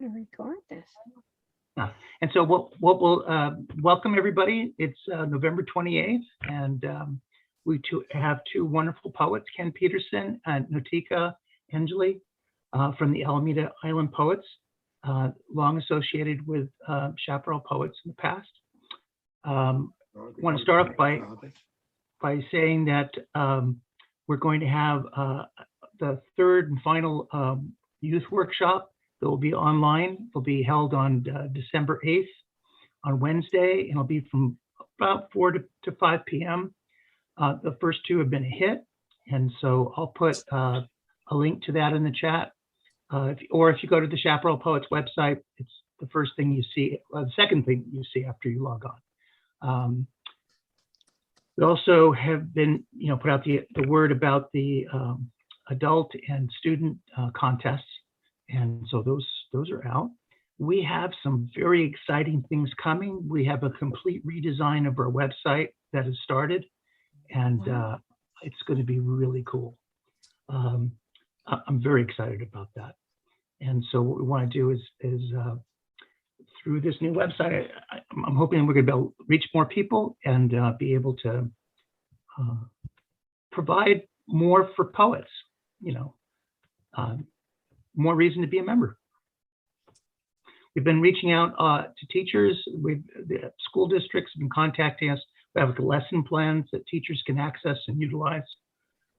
Record this. And so we'll welcome everybody. It's November 28th, and we have two wonderful poets, Ken Peterson and Nautica Angilly from the Alameda Island Poets, long associated with Chaparral Poets in the past. I want to start off by saying that we're going to have the third and final youth workshop that will be online. It'll be held on December 8th on Wednesday, and it'll be from about 4 to 5 p.m. The first two have been a hit, and so I'll put a link to that in the chat. Or if you go to the Chaparral Poets website, it's the first thing you see, the second thing you see after you log on. We also have been, put out the word about the adult and student contests. And so those are out. We have some very exciting things coming. We have a complete redesign of our website that has started, and it's going to be really cool. I'm very excited about that. And so what we want to do is through this new website, I'm hoping we're going to be able to reach more people and be able to provide more for poets, more reason to be a member. We've been reaching out to teachers. The school districts have been contacting us. We have lesson plans that teachers can access and utilize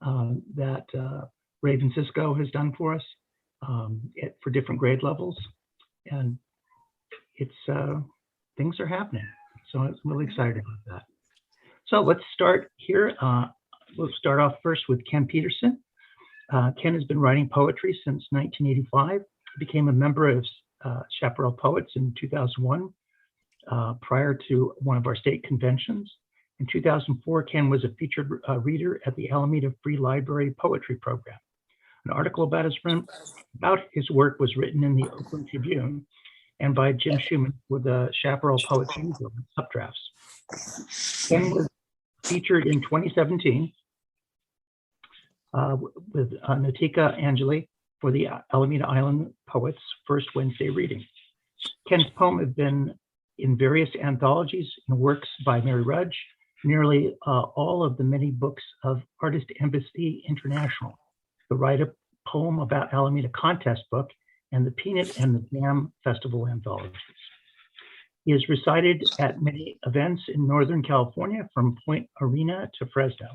that Raven Cisco has done for us for different grade levels. And it's things are happening. So I'm really excited about that. So let's start here. We'll start off first with Ken Peterson. Ken has been writing poetry since 1985. He became a member of Chaparral Poets in 2001, prior to one of our state conventions. In 2004, Ken was a featured reader at the Alameda Free Library Poetry Program. An article about his work was written in the Oakland Tribune and by Jim Schumann with the Chaparral Poets newsletter, Updrafts. Ken was featured in 2017 with Nautica Angilly for the Alameda Island Poets First Wednesday reading. Ken's poem has been in various anthologies and works by Mary Rudge, nearly all of the many books of Artist Embassy International, the Write a Poem About Alameda contest book, and the Peanut and the Jam Festival anthologies. He has recited at many events in Northern California, from Point Arena to Fresno.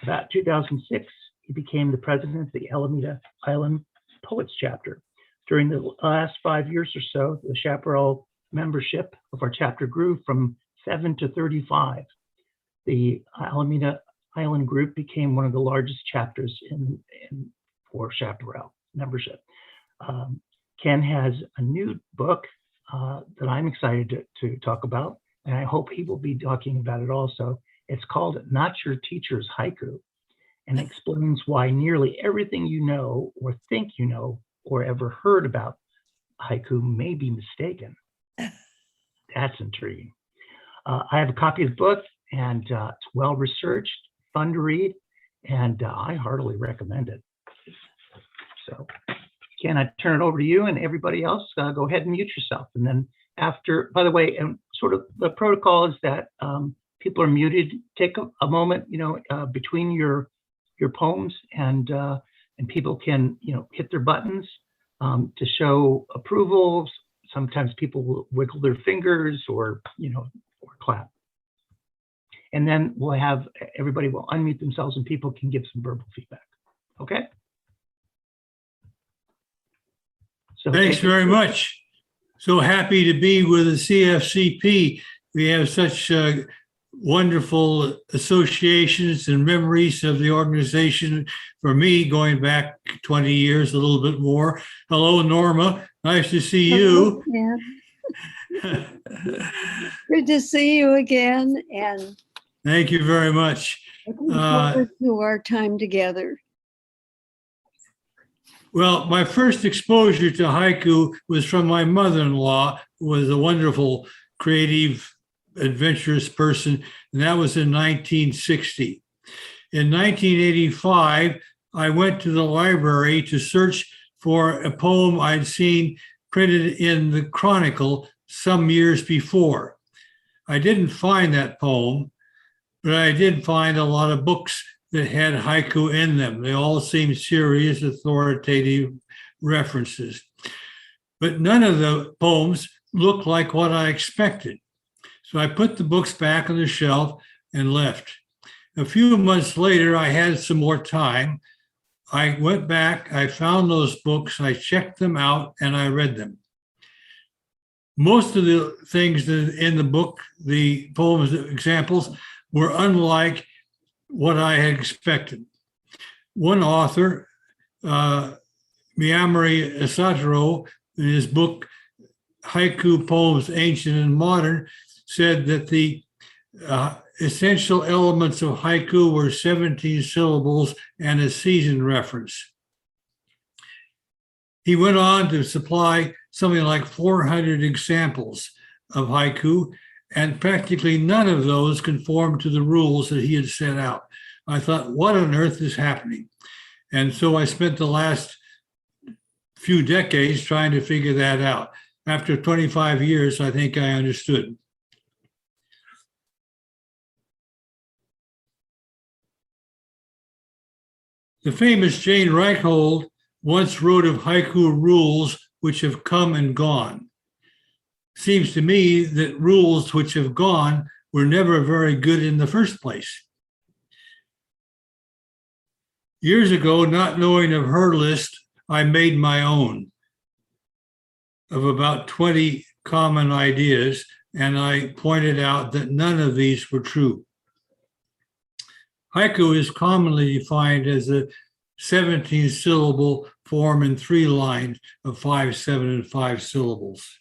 About 2006, he became the president of the Alameda Island Poets Chapter. During the last 5 years or so, the Chaparral membership of our chapter grew from 7 to 35. The Alameda Island group became one of the largest chapters for Chaparral membership. Ken has a new book that I'm excited to talk about, and I hope he will be talking about it also. It's called Not Your Teacher's Haiku, and explains why nearly everything you know or think you know or ever heard about haiku may be mistaken. That's intriguing. I have a copy of the book, and it's well researched, fun to read, and I heartily recommend it. So, Ken, I turn it over to you, and everybody else, go ahead and mute yourself. And then after, by the way, and sort of the protocol is that people are muted. Take a moment, between your poems, and people can, hit their buttons to show approval. Sometimes people will wiggle their fingers or clap. And then we'll have, everybody will unmute themselves and people can give some verbal feedback. Okay? So thanks very much. So happy to be with the CFCP. We have such wonderful associations and memories of the organization. For me, going back 20 years, a little bit more. Hello, Norma. Nice to see you. Hello, good to see you again. And thank you very much. looking forward to our time together. Well, my first exposure to haiku was from my mother-in-law, who was a wonderful, creative, adventurous person, and that was in 1960. In 1985, I went to the library to search for a poem I'd seen printed in the Chronicle some years before. I didn't find that poem, but I did find a lot of books that had haiku in them. They all seemed serious, authoritative references. But none of the poems looked like what I expected. So I put the books back on the shelf and left. A few months later, I had some more time. I went back, I found those books, I checked them out, and I read them. Most of the things that in the book, the poems examples, were unlike what I had expected. One author, Miyamori Asataro, in his book, Haiku Poems, Ancient and Modern, said that the essential elements of haiku were 17 syllables and a season reference. He went on to supply something like 400 examples of haiku, and practically none of those conformed to the rules that he had set out. I thought, what on earth is happening? And so I spent the last few decades trying to figure that out. After 25 years, I think I understood. The famous Jane Reichhold once wrote of haiku rules which have come and gone. Seems to me that rules which have gone were never very good in the first place. Years ago, not knowing of her list, I made my own of about 20 common ideas, and I pointed out that none of these were true. Haiku is commonly defined as a 17-syllable form in 3 lines of 5, 7, and 5 syllables.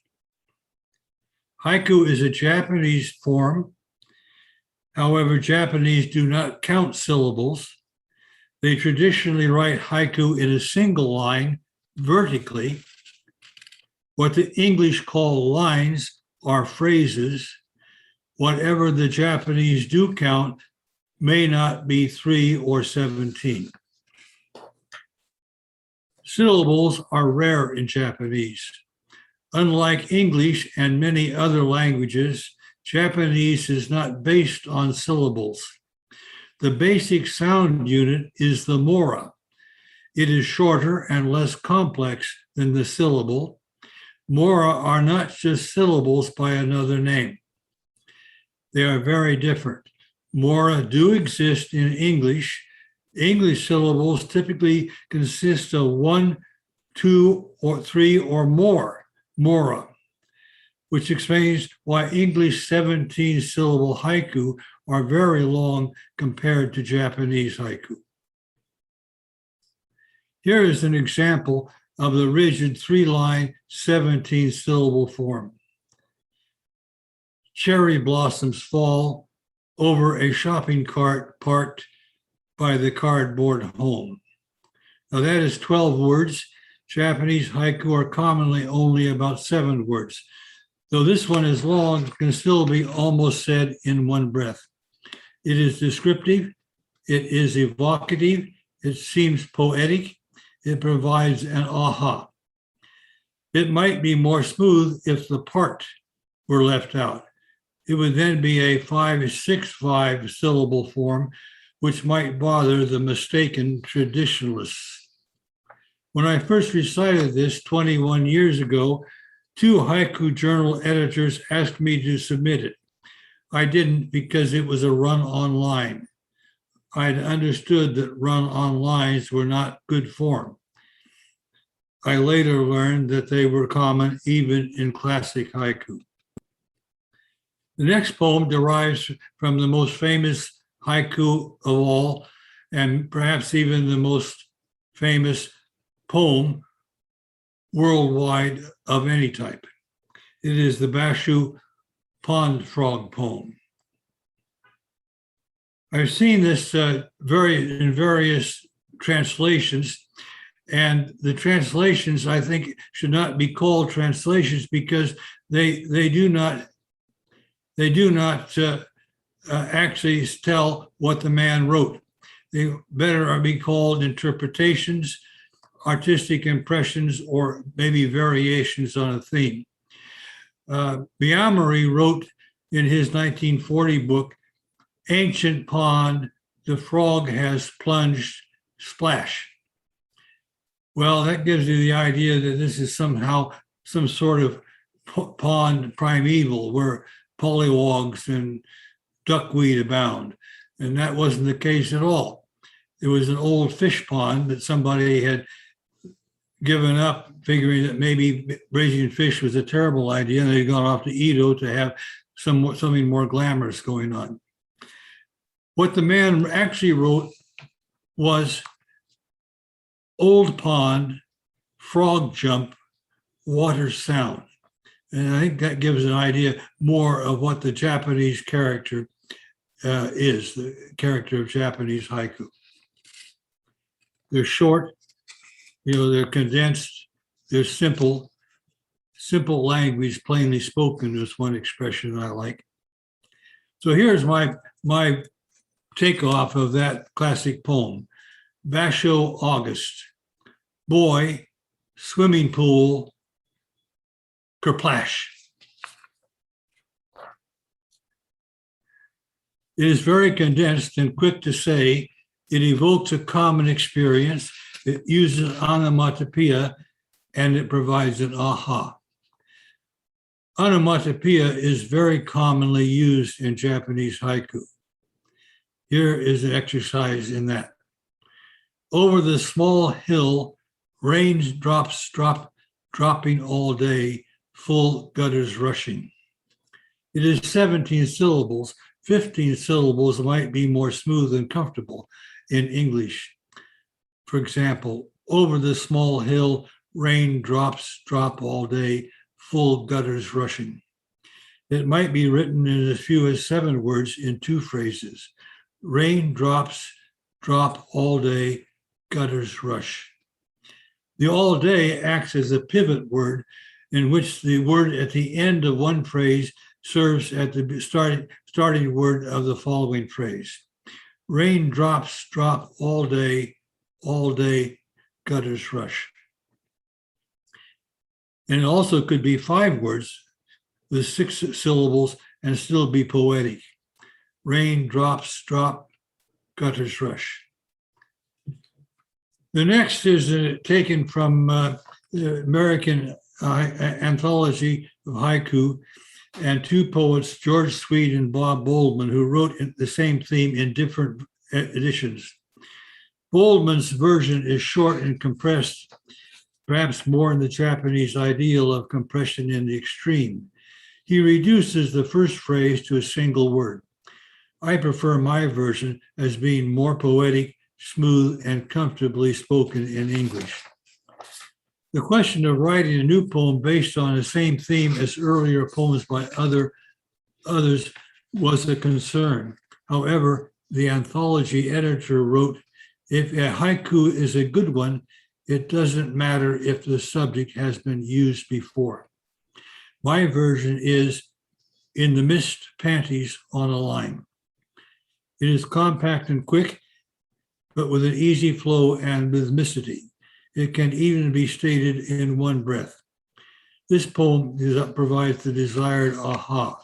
Haiku is a Japanese form. However, Japanese do not count syllables. They traditionally write haiku in a single line vertically. What the English call lines are phrases. Whatever the Japanese do count may not be 3 or 17. Syllables are rare in Japanese. Unlike English and many other languages, Japanese is not based on syllables. The basic sound unit is the mora. It is shorter and less complex than the syllable. Mora are not just syllables by another name. They are very different. Mora do exist in English. English syllables typically consist of 1, 2, or 3 or more mora, which explains why English 17-syllable haiku are very long compared to Japanese haiku. Here is an example of the rigid 3-line 17-syllable form. Cherry blossoms fall over a shopping cart parked by the cardboard home. Now that is 12 words. Japanese haiku are commonly only about 7 words. Though this one is long, it can still be almost said in one breath. It is descriptive, it is evocative, it seems poetic, it provides an aha. It might be more smooth if the part were left out. It would then be a 5, 6, 5 syllable form, which might bother the mistaken traditionalists. When I first recited this 21 years ago, 2 haiku journal editors asked me to submit it. I didn't because it was a run online. I'd understood that run onlines were not good form. I later learned that they were common even in classic haiku. The next poem derives from the most famous haiku of all, and perhaps even the most famous poem worldwide of any type. It is the Bashu pond frog poem. I've seen this in various translations, and the translations I think should not be called translations because they do not actually tell what the man wrote. They better be called interpretations artistic impressions or maybe variations on a theme. Biamari wrote in his 1940 book, Ancient Pond, the Frog Has Plunged, Splash. Well, that gives you the idea that this is somehow some sort of pond primeval where polywogs and duckweed abound. And that wasn't the case at all. It was an old fish pond that somebody had given up, figuring that maybe raising fish was a terrible idea, and they'd gone off to Edo to have something more glamorous going on. What the man actually wrote was old pond, frog jump, water sound. And I think that gives an idea more of what the Japanese character is, the character of Japanese haiku. They're short, they're condensed, they're simple. Simple language, plainly spoken is one expression I like. So here's my takeoff of that classic poem. Bashu, August. Boy, swimming pool, kerplash. It is very condensed and quick to say. It evokes a common experience. It uses onomatopoeia, and it provides an aha. Onomatopoeia is very commonly used in Japanese haiku. Here is an exercise in that. Over the small hill, raindrops dropping all day, full gutters rushing. It is 17 syllables. 15 syllables might be more smooth and comfortable in English. For example, over the small hill, raindrops drop all day, full gutters rushing. It might be written in as few as 7 words in 2 phrases. Raindrops drop all day, gutters rush. The all day acts as a pivot word in which the word at the end of one phrase serves at the starting word of the following phrase. Raindrops drop all day, gutters rush. And it also could be 5 words with 6 syllables and still be poetic. Raindrops drop, gutters rush. The next is taken from the American Anthology of Haiku, and 2 poets, George Sweet and Bob Boldman, who wrote the same theme in different editions. Boldman's version is short and compressed, perhaps more in the Japanese ideal of compression in the extreme. He reduces the first phrase to a single word. I prefer my version as being more poetic, smooth, and comfortably spoken in English. The question of writing a new poem based on the same theme as earlier poems by others was a concern. However, the anthology editor wrote, if a haiku is a good one, it doesn't matter if the subject has been used before. My version is in the mist, panties on a line. It is compact and quick, but with an easy flow and rhythmicity. It can even be stated in one breath. This poem provides the desired aha.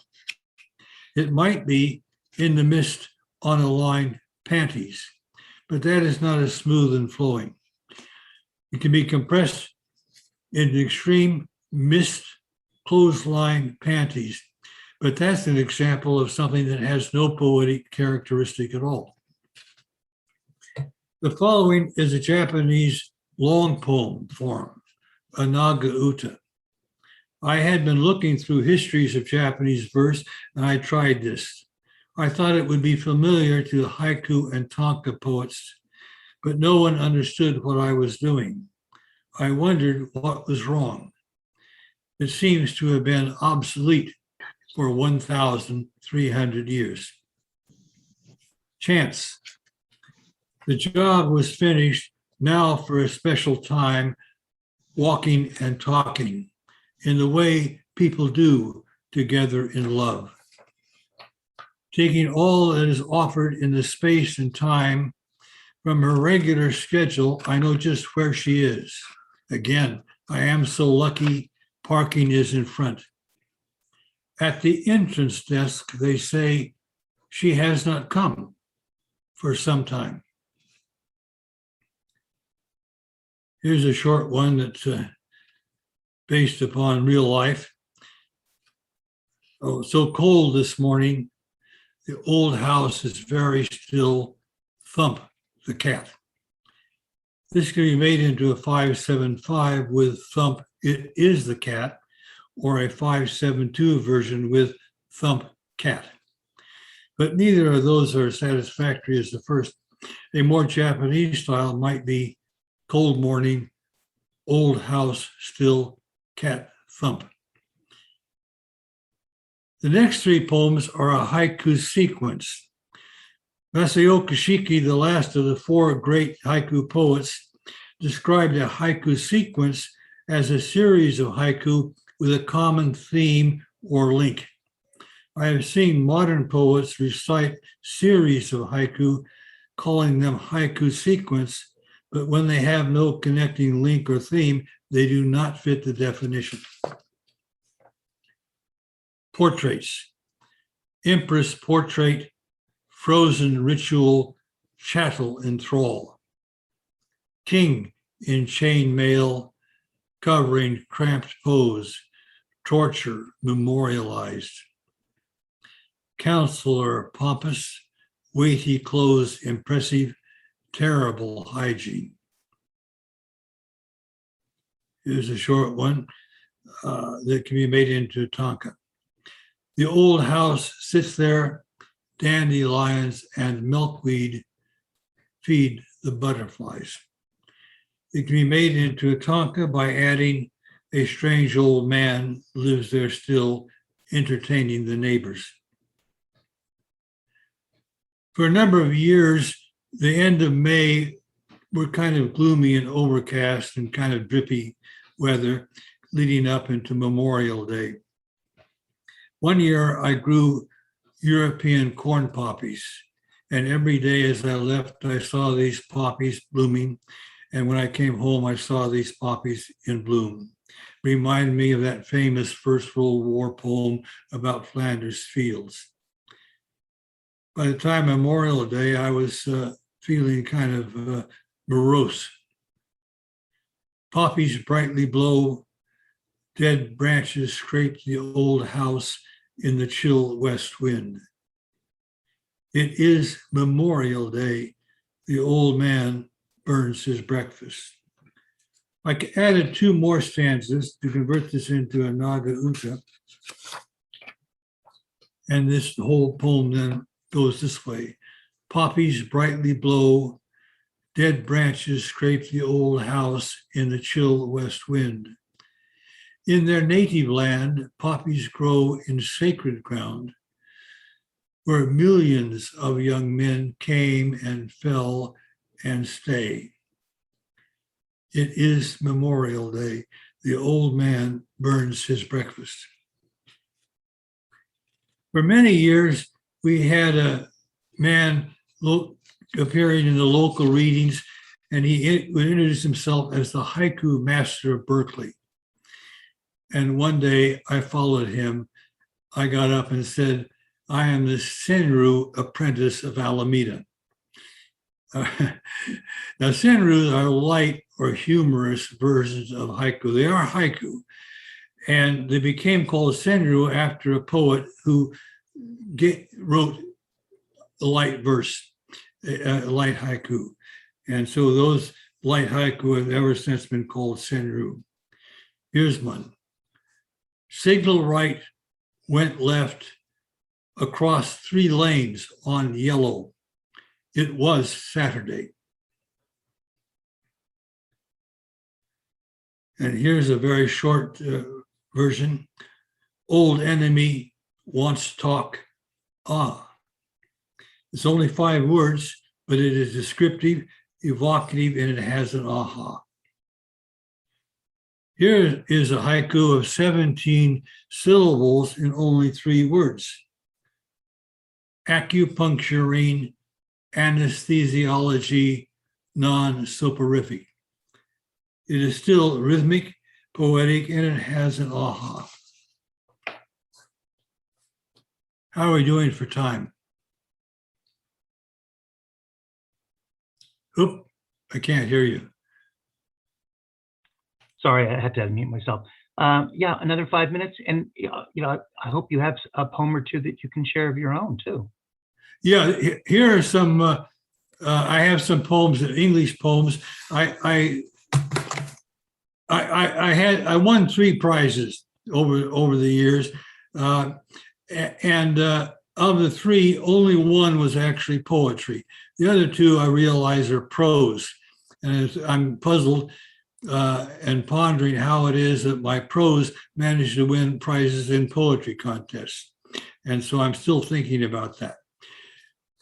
It might be in the mist on a line, panties, but that is not as smooth and flowing. It can be compressed into extreme mist, clothesline, panties, but that's an example of something that has no poetic characteristic at all. The following is a Japanese long poem form, a naga uta. I had been looking through histories of Japanese verse, and I tried this. I thought it would be familiar to the haiku and tanka poets, but no one understood what I was doing. I wondered what was wrong. It seems to have been obsolete for 1,300 years. Chance. The job was finished. Now for a special time, walking and talking in the way people do together in love. Taking all that is offered in the space and time From her regular schedule, I know just where she is. Again, I am so lucky parking is in front. At the entrance desk, they say she has not come for some time. Here's a short one that's based upon real life. Oh, so cold this morning. The old house is very still. Thump, the cat. This can be made into a 575 with thump, it is the cat, or a 572 version with thump cat. But neither of those are satisfactory as the first. A more Japanese style might be cold morning, old house still, cat thump. The next three poems are a haiku sequence. Masao Kashiki, the last of the four great haiku poets, described a haiku sequence as a series of haiku with a common theme or link. I have seen modern poets recite series of haiku, calling them haiku sequence, but when they have no connecting link or theme, they do not fit the definition. Portraits. Empress portrait, frozen ritual, chattel enthrall. King in chain mail, covering cramped pose, torture memorialized. Counselor pompous, weighty clothes impressive, terrible hygiene. Here's a short one that can be made into tanka. The old house sits there, dandelions and milkweed feed the butterflies. It can be made into a tanka by adding a strange old man lives there still, entertaining the neighbors. For a number of years, the end of May were kind of gloomy and overcast and kind of drippy weather leading up into Memorial Day. One year I grew European corn poppies, and every day as I left, I saw these poppies blooming. And when I came home, I saw these poppies in bloom. Remind me of that famous First World War poem about Flanders fields. By the time Memorial Day, I was feeling kind of morose. Poppies brightly blow, dead branches scrape the old house in the chill west wind. It is Memorial Day. The old man burns his breakfast. I added two more stanzas to convert this into a Naga Uta. And this whole poem then goes this way. Poppies brightly blow, dead branches scrape the old house in the chill west wind. In their native land, poppies grow in sacred ground, where millions of young men came and fell and stay. It is Memorial Day. The old man burns his breakfast. For many years, we had a man appearing in the local readings, and he would introduce himself as the haiku master of Berkeley. And one day I followed him. I got up and said, I am the Senru apprentice of Alameda. Now, Senrus are light or humorous versions of haiku. They are haiku. And they became called Senru after a poet who wrote a light verse, a light haiku. And so those light haiku have ever since been called Senru. Here's one. Signal right, went left, across 3 lanes on yellow. It was Saturday. And here's a very short version. Old enemy wants talk. Ah. It's only 5 words, but it is descriptive, evocative, and it has an aha. Here is a haiku of 17 syllables in only 3 words. Acupuncturing, anesthesiology, non-soporific. It is still rhythmic, poetic, and it has an aha. How are we doing for time? Oop, I can't hear you. Sorry, I had to unmute myself. Yeah, another 5 minutes. And, I hope you have a poem or two that you can share of your own too. Yeah, here are some, I have some poems, English poems. I won 3 prizes over the years. And of the 3, only one was actually poetry. The other 2, I realize, are prose. And I'm puzzled and pondering how it is that my prose managed to win prizes in poetry contests. And so I'm still thinking about that.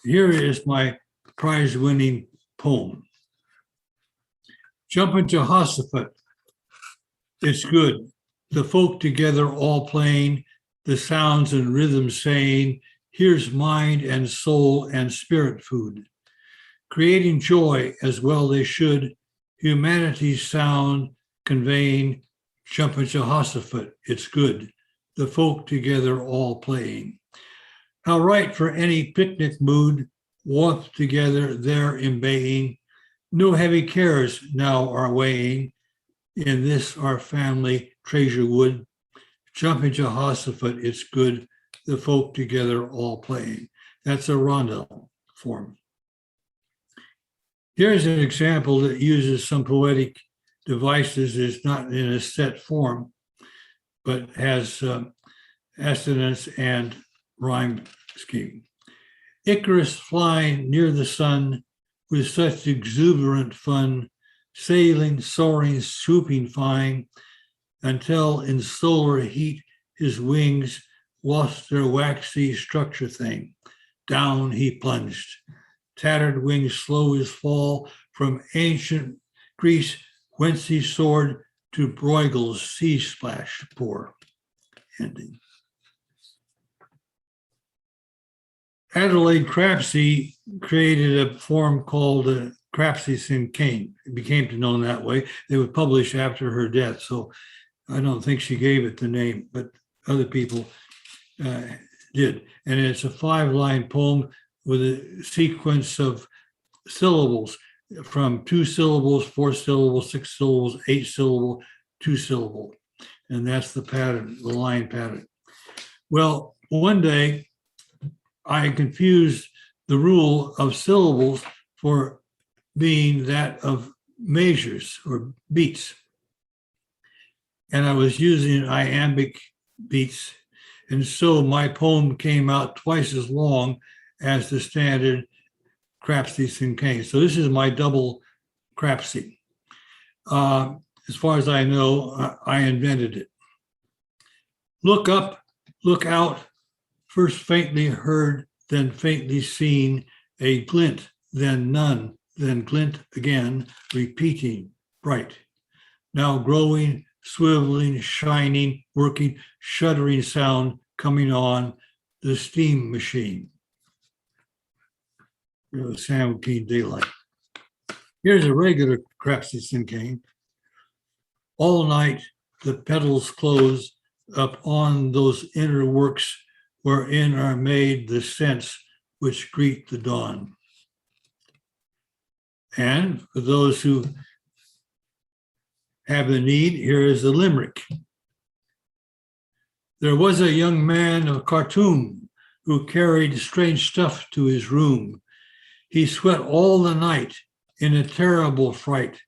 Here is my prize-winning poem. Jumping Jehoshaphat, it's good. The folk together all playing, the sounds and rhythms saying, here's mind and soul and spirit food. Creating joy as well they should, humanity's sound conveying, jumping Jehoshaphat, it's good. The folk together all playing. How right for any picnic mood, warmth together there embaying. No heavy cares now are weighing, in this our family treasure wood. Jumping Jehoshaphat, it's good, the folk together all playing. That's a rondo form. Here's an example that uses some poetic devices. It's not in a set form, but has assonance and rhyme scheme. Icarus flying near the sun with such exuberant fun, sailing, soaring, swooping fine, until in solar heat his wings lost their waxy structure thing. Down he plunged, tattered wings slow his fall from ancient Greece, whence he soared to Bruegel's sea splash pour. Ending. Adelaide Crapsey created a form called Crapsey Cinquain. It became known that way. They would publish after her death, so I don't think she gave it the name, but other people did. And it's a 5-line poem with a sequence of syllables from 2 syllables, 4 syllables, 6 syllables, 8 syllable, 2 syllable. And that's the pattern, the line pattern. Well, one day I confused the rule of syllables for being that of measures or beats. And I was using iambic beats. And so my poem came out twice as long as the standard Crapsey Cinquain. So this is my double Crapsey. As far as I know, I invented it. Look up, look out, first faintly heard, then faintly seen, a glint, then none, then glint again, repeating, bright. Now growing, swiveling, shining, working, shuddering sound coming on, the steam machine. Sam Keen daylight. Here's a regular Crapsey Cinquain. All night the petals close up on those inner works wherein are made the scents which greet the dawn. And for those who have the need, here is the limerick. There was a young man of Khartoum who carried strange stuff to his room. He sweat all the night in a terrible fright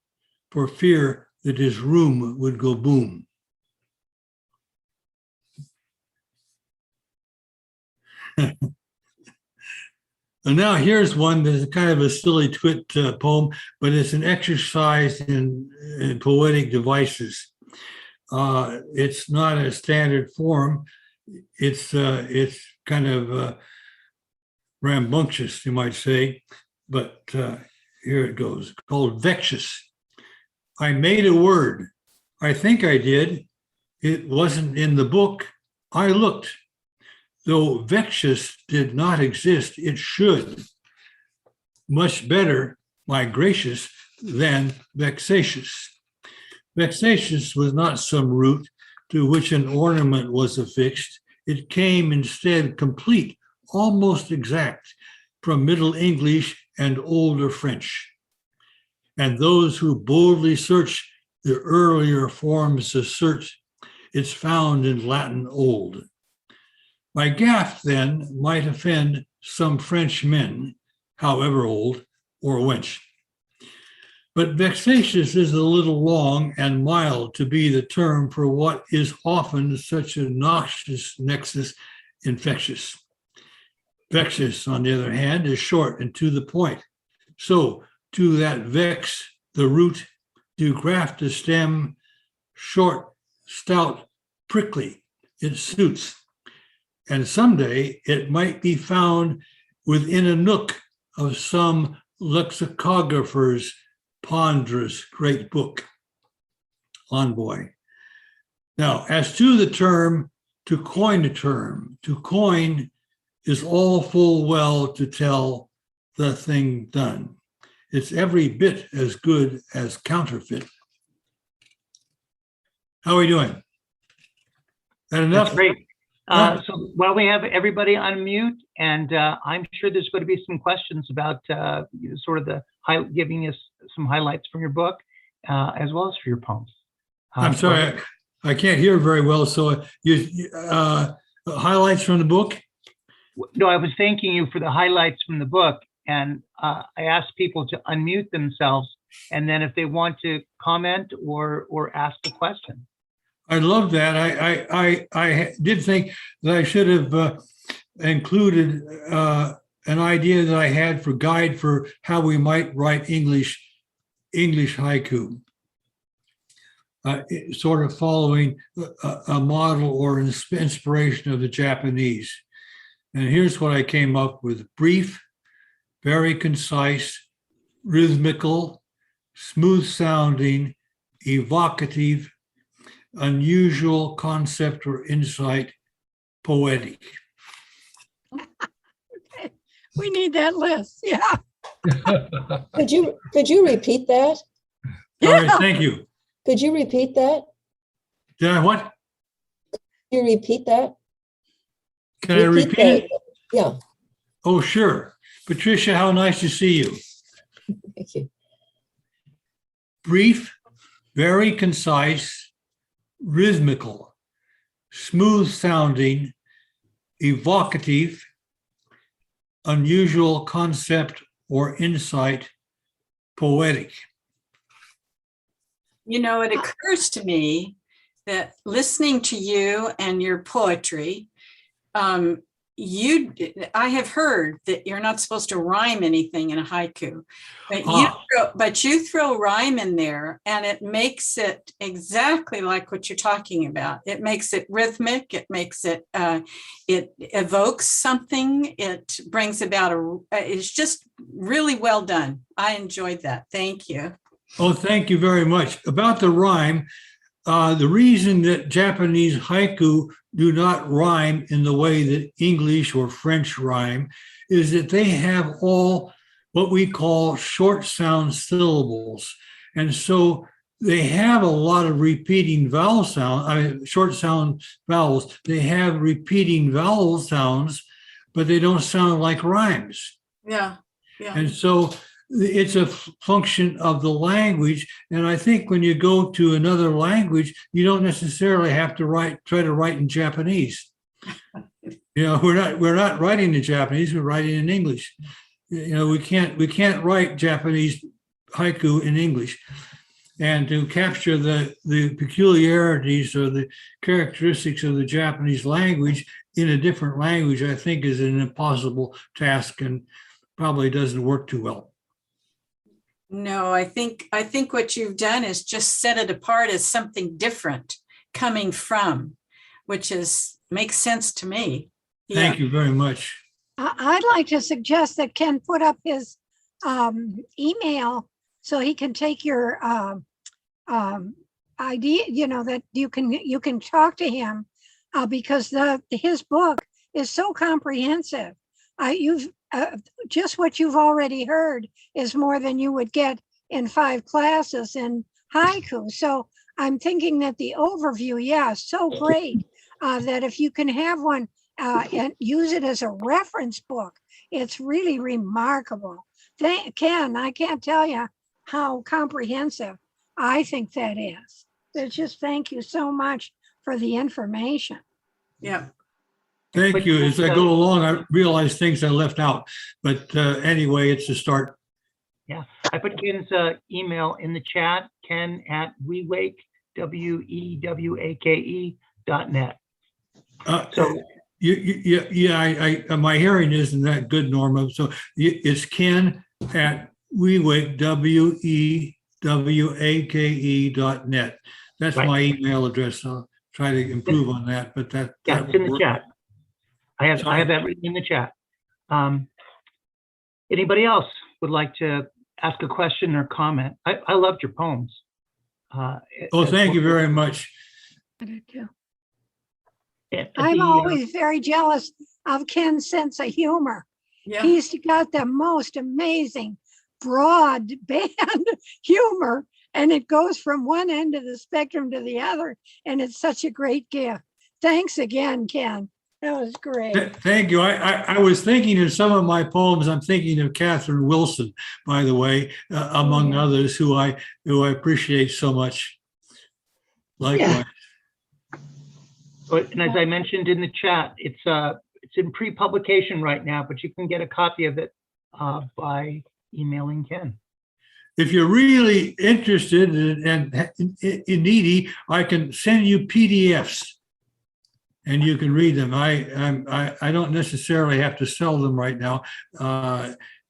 for fear that his room would go boom. And now here's one that's kind of a silly twit poem, but it's an exercise in poetic devices. It's not a standard form. It's kind of rambunctious, you might say, but here it goes, called Vexus. I made a word. I think I did. It wasn't in the book. I looked. Though Vexus did not exist, it should. Much better migracious than vexatious. Vexatious was not some root to which an ornament was affixed. It came instead complete, almost exact, from Middle English and older French. And those who boldly search the earlier forms assert it's found in Latin old. My gaff, then, might offend some French men, however old, or wench. But vexatious is a little long and mild to be the term for what is often such a noxious nexus infectious. Vexus, on the other hand, is short and to the point. So to that vex, the root, to graft a stem, short, stout, prickly, it suits. And someday it might be found within a nook of some lexicographer's ponderous great book. Envoy. Now, as to the term, to coin a term, to coin is all full well to tell the thing done. It's every bit as good as counterfeit. How are we doing? That enough? That's great. So while we have everybody on mute, and I'm sure there's going to be some questions about sort of giving us some highlights from your book, as well as for your poems. I'm sorry, I can't hear very well. So you highlights from the book? No, I was thanking you for the highlights from the book, and I asked people to unmute themselves, and then if they want to comment or ask a question. I love that. I did think that I should have included an idea that I had for guide for how we might write English haiku, sort of following a model or an inspiration of the Japanese. And here's what I came up with: brief, very concise, rhythmical, smooth sounding, evocative, unusual concept or insight, poetic. We need that list. Yeah. Could you repeat that? All right, thank you. Could you repeat that? Did I what? Could you repeat that? Can I repeat it? Yeah. Oh, sure. Patricia, how nice to see you. Thank you. Brief, very concise, rhythmical, smooth sounding, evocative, unusual concept or insight, poetic. You know, it occurs to me that listening to you and your poetry, I have heard that you're not supposed to rhyme anything in a haiku, but you throw rhyme in there, and it makes it exactly like what you're talking about. It makes it rhythmic. It makes it, it evokes something. It brings about it's just really well done. I enjoyed that. Thank you. Oh, thank you very much. About the rhyme, the reason that Japanese haiku do not rhyme in the way that English or French rhyme is that they have all what we call short sound syllables. And so they have a lot of repeating vowel sound, short sound vowels. They have repeating vowel sounds, but they don't sound like rhymes. Yeah. Yeah. And so it's a function of the language. And I think when you go to another language, you don't necessarily have to try to write in Japanese. You know, we're not writing in Japanese, we're writing in English. You know, we can't write Japanese haiku in English. And to capture the peculiarities or the characteristics of the Japanese language in a different language, I think is an impossible task and probably doesn't work too well. No, I think what you've done is just set it apart as something different coming from, which makes sense to me. Yeah. Thank you very much. I'd like to suggest that Ken put up his email so he can take your idea, you know, that you can talk to him because his book is so comprehensive. just what you've already heard is more than you would get in 5 classes in haiku. So I'm thinking that the overview, yeah, so great that if you can have one and use it as a reference book, it's really remarkable. Ken, I can't tell you how comprehensive I think that is. It's just thank you so much for the information. Yeah. Thank you. As I go along, I realize things I left out, but anyway, it's a start. Yeah, I put Ken's email in the chat, ken@wewake, WEWAKE.net. So my hearing isn't that good, Norma. So it's ken@wewake, WEWAKE.net. That's Right. my email address. I'll try to improve on that, but that. yeah, that it's in will the work. chat. I have that written in the chat. Anybody else would like to ask a question or comment? I loved your poems. Oh, thank you very much. I do too. At I'm the, always very jealous of Ken's sense of humor. Yeah. He's got the most amazing broad band humor, and it goes from one end of the spectrum to the other, and it's such a great gift. Thanks again, Ken. That was great. Thank you. I was thinking of some of my poems. I'm thinking of Catherine Wilson, by the way, among yeah. others who I appreciate so much. Likewise. and as I mentioned in the chat, it's in pre-publication right now, but you can get a copy of it by emailing Ken. If you're really interested and needy, I can send you PDFs. And you can read them. I don't necessarily have to sell them right now,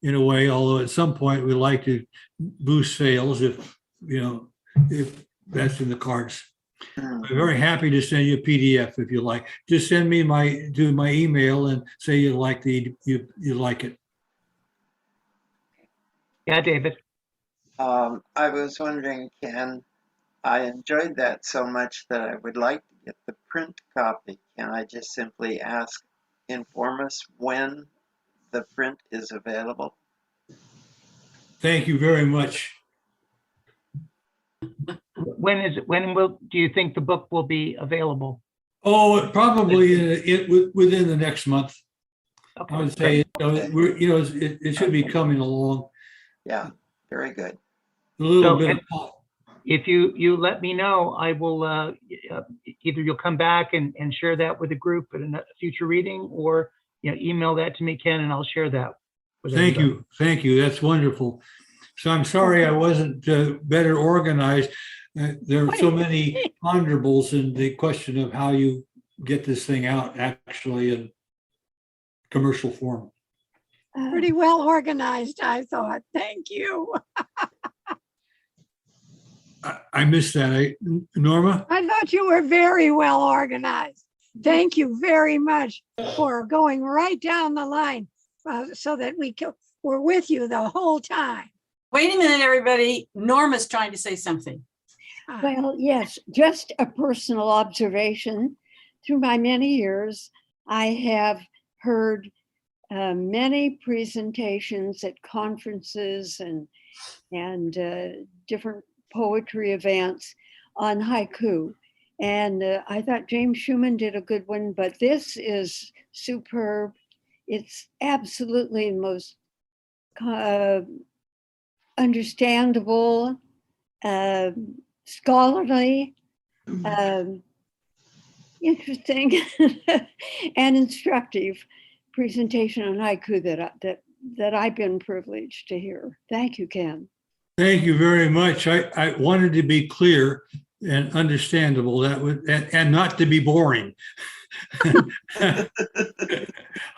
in a way. Although at some point we like to boost sales if that's in the cards. I'm very happy to send you a PDF if you like. Just send me my email and say you like you like it. Yeah, David. I was wondering, Ken, I enjoyed that so much that I would like to get the print copy. Can I just simply inform us when the print is available? Thank you very much. When do you think the book will be available? Oh, probably within the next month. Okay, I would say it should be coming along. Yeah, very good. A little So, bit. If you let me know, I will either you'll come back and share that with the group at a future reading, or email that to me, Ken, and I'll share that with everybody. Thank you. That's wonderful. So I'm sorry I wasn't better organized. There are so many ponderables in the question of how you get this thing out actually in commercial form. Pretty well organized, I thought. Thank you. I missed that. Norma? I thought you were very well organized. Thank you very much for going right down the line so that we're with you the whole time. Wait a minute, everybody. Norma's trying to say something. Well, yes, just a personal observation. Through my many years, I have heard many presentations at conferences and different poetry events on haiku. And I thought James Schumann did a good one, but this is superb. It's absolutely the most understandable, scholarly, interesting, and instructive presentation on haiku that I've been privileged to hear. Thank you, Ken. Thank you very much. I wanted to be clear and understandable and not to be boring.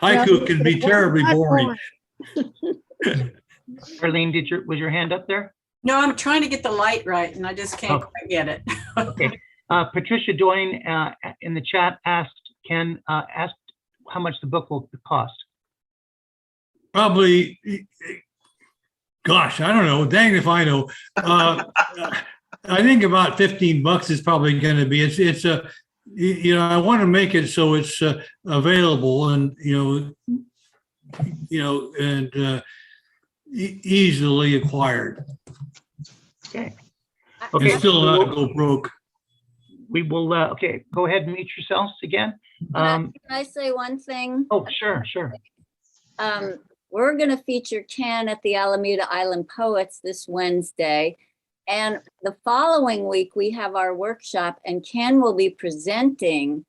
Haiku can be terribly boring. Arlene, was your hand up there? No, I'm trying to get the light right, and I just can't quite get it. Okay. Patricia Doyne in the chat asked how much the book will cost. Probably, gosh, I don't know. Dang if I know. I think about $15 is probably going to be. It's I want to make it so it's available, and and easily acquired. Okay. And Okay. still not go broke. We will, okay, go ahead and mute yourselves again. Can I say one thing? Oh, sure. We're going to feature Ken at the Alameda Island Poets this Wednesday. And the following week, we have our workshop, and Ken will be presenting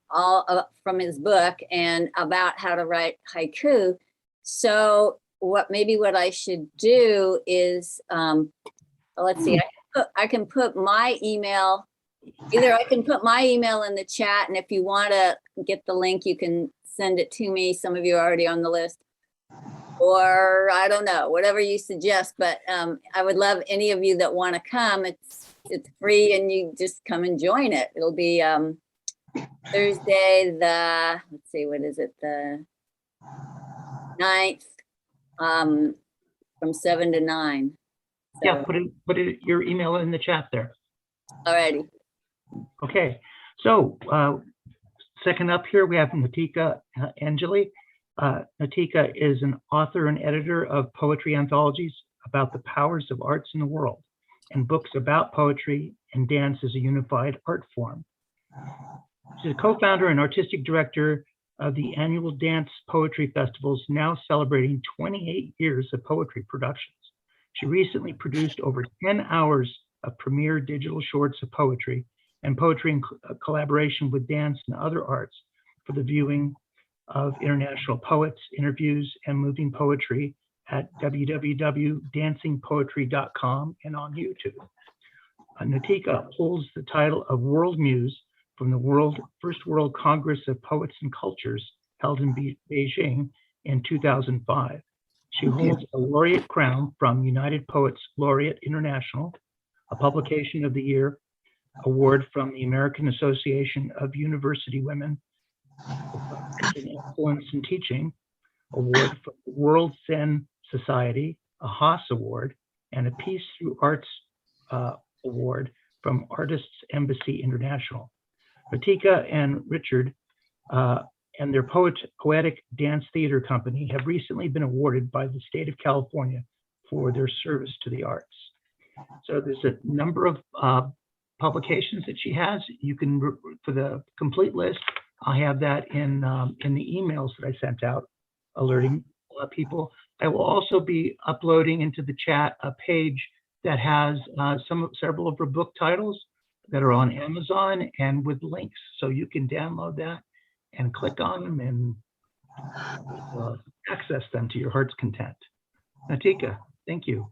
all from his book and about how to write haiku. So what I should do is, let's see, I can put my email, I can put my email in the chat, and if you want to get the link, you can send it to me. Some of you are already on the list, or I don't know, whatever you suggest. But I would love any of you that want to come. It's free, and you just come and join it. It'll be Thursday, let's see, what is it? The 9th, from 7 to 9. So, Yeah, put your email in the chat there. alrighty. Okay, so second up here, we have Nautica Angilly. Nautica is an author and editor of poetry anthologies about the powers of arts in the world and books about poetry and dance as a unified art form. She's a co-founder and artistic director of the annual dance poetry festivals, now celebrating 28 years of poetry productions. She recently produced over 10 hours of premiere digital shorts of poetry and poetry in collaboration with dance and other arts for the viewing of international poets, interviews, and moving poetry at www.dancingpoetry.com and on YouTube. Nautica holds the title of World Muse from the First World Congress of Poets and Cultures held in Beijing in 2005. She holds a laureate crown from United Poets Laureate International, a Publication of the Year award from the American Association of University Women, Excellence in Teaching award from the World Zen Society, a Haas Award, and a Peace Through Arts Award from Artists Embassy International. Nautica and Richard and their Poetic Dance Theater Company have recently been awarded by the state of California for their service to the arts. So there's a number of publications that she has. You can, for the complete list, I have that in the emails that I sent out, alerting people. I will also be uploading into the chat a page that has several of her book titles that are on Amazon and with links, so you can download that and click on them and access them to your heart's content. Nautica, thank you.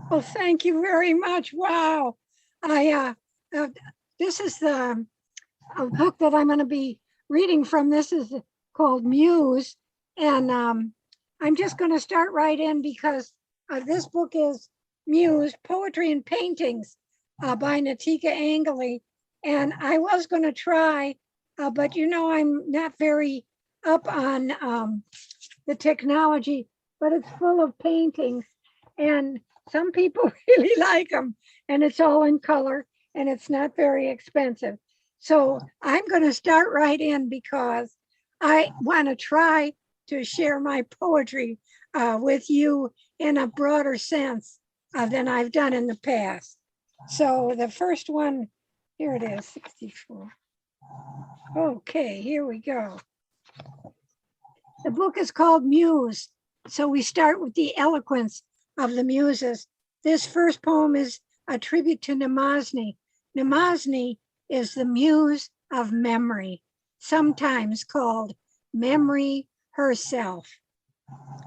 Well, thank you very much. Wow. This is a book that I'm going to be reading from. This is called Muse. And I'm just going to start right in because this book is Muse, Poetry and Paintings by Nautica Angilly. And I was going to try, but I'm not very up on the technology, but it's full of paintings. And some people really like them, and it's all in color, and it's not very expensive. So I'm going to start right in because I want to try to share my poetry with you in a broader sense than I've done in the past. So the first one, here it is, 64. Okay, here we go. The book is called Muse. So we start with the eloquence of the muses. This first poem is a tribute to Namazni. Namazni is the muse of memory, sometimes called memory herself.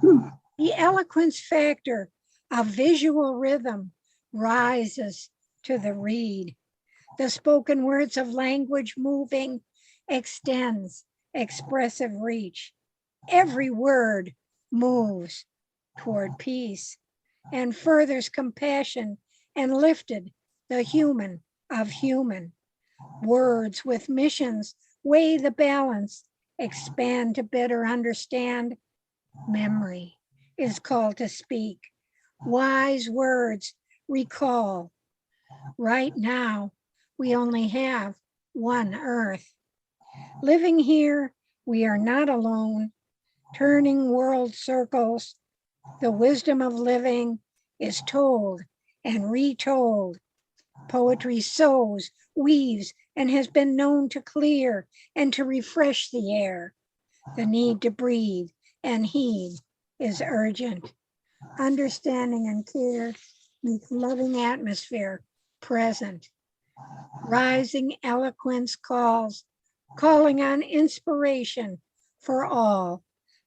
The eloquence factor of visual rhythm rises to the reed. The spoken words of language moving extends expressive reach. Every word moves toward peace and furthers compassion and lifted the human of human. Words with missions weigh the balance, expand to better understand. Memory is called to speak. Wise words recall. Right now, we only have one earth. Living here, We are not alone, turning world circles. The wisdom of living is told and retold. Poetry sows, weaves, and has been known to clear and to refresh the air. The need to breathe and heed is urgent. Understanding and care make loving atmosphere present. Rising eloquence calls, calling on inspiration for all.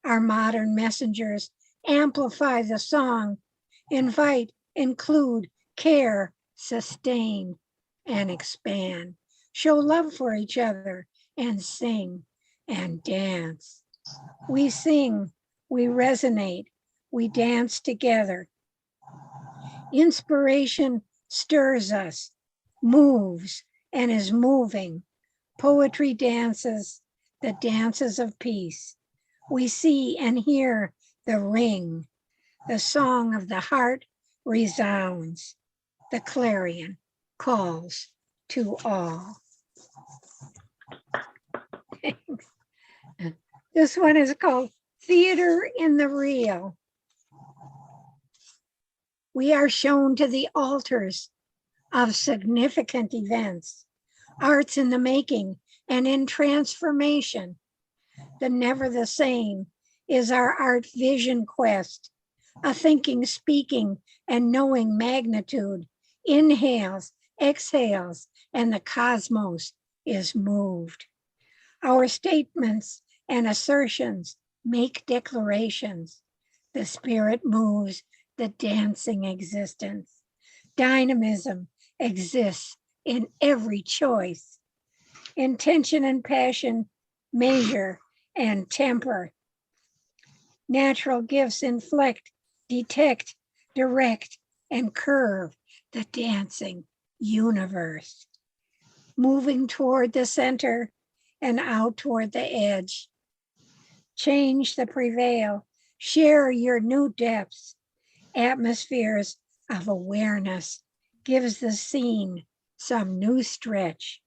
Our modern messengers amplify the song, invite, include, care, sustain, and expand. Show love for each other and sing and dance. We sing, we resonate, we dance together. Inspiration stirs us, moves, and is moving. Poetry dances, the dances of peace. We see and hear the ring. The song of the heart resounds. The clarion calls to all. This one is called Theater in the Real. We are shown to the altars of significant events, arts in the making and in transformation. The never the same is our art vision quest, a thinking, speaking, and knowing magnitude, inhales, exhales, and the cosmos is moved. Our statements and assertions make declarations. The spirit moves the dancing existence. Dynamism exists in every choice. Intention and passion measure and temper. Natural gifts inflect, detect, direct, and curve the dancing universe. Moving toward the center and out toward the edge. Change the prevail. Share your new depths. Atmospheres of awareness gives the scene some new stretch.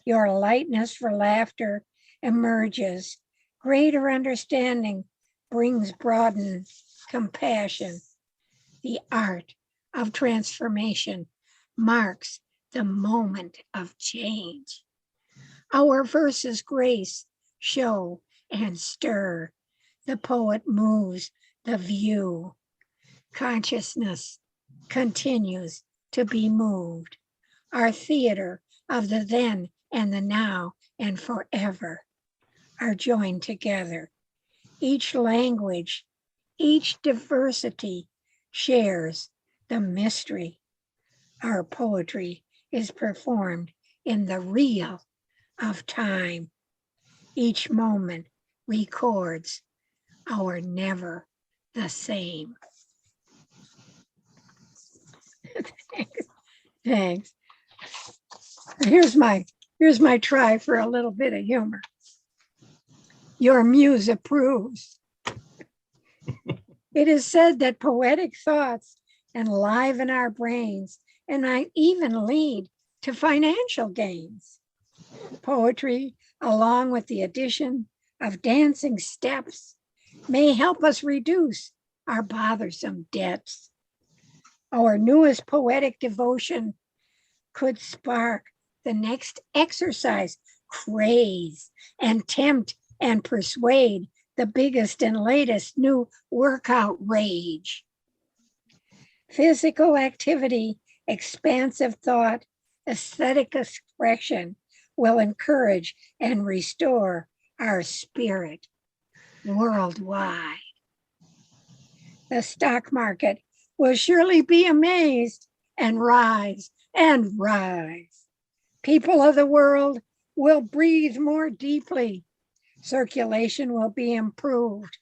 Your lightness for laughter emerges. Greater understanding brings broadened compassion. The art of transformation marks the moment of change. Our verses grace, show, and stir. The poet moves the view. Consciousness continues to be moved. Our theater of the then and the now and forever are joined together. Each language, each diversity shares the mystery. Our poetry is performed in the real of time. Each moment records our never the same. Thanks. Here's my try for a little bit of humor. Your muse approves. It is said that poetic thoughts enliven our brains and might even lead to financial gains. Poetry, along with the addition of dancing steps, may help us reduce our bothersome debts. Our newest poetic devotion could spark the next exercise craze and tempt and persuade the biggest and latest new workout rage. Physical activity, expansive thought, aesthetic expression will encourage and restore our spirit worldwide. The stock market will surely be amazed and rise and rise. People of the world will breathe more deeply. Circulation will be improved.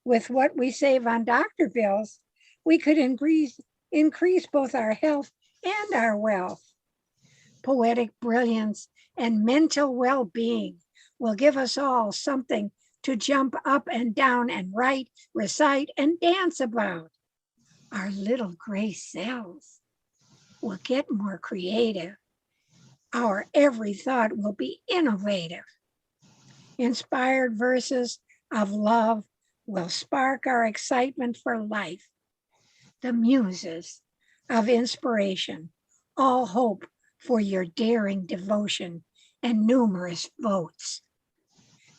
With what we save on doctor bills, we could increase both our health and our wealth. Poetic brilliance and mental well-being will give us all something to jump up and down and write, recite, and dance about. Our little gray cells will get more creative. Our every thought will be innovative. Inspired verses of love will spark our excitement for life. The muses of inspiration all hope for your daring devotion and numerous votes.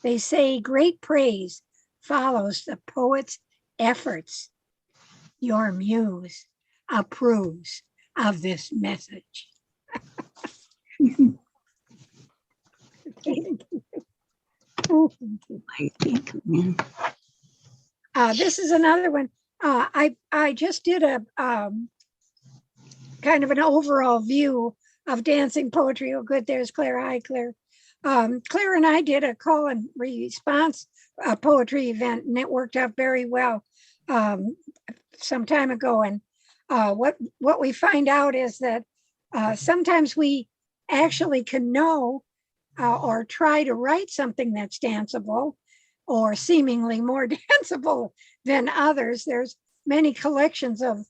They say great praise follows the poet's efforts. Your muse approves of this message. This is another one. I just did a kind of an overall view of dancing poetry. Oh, good. There's Claire. Hi, Claire. Claire and I did a call and response poetry event, and it worked out very well some time ago. And what we find out is that sometimes we actually can know or try to write something that's danceable or seemingly more danceable than others. There's many collections of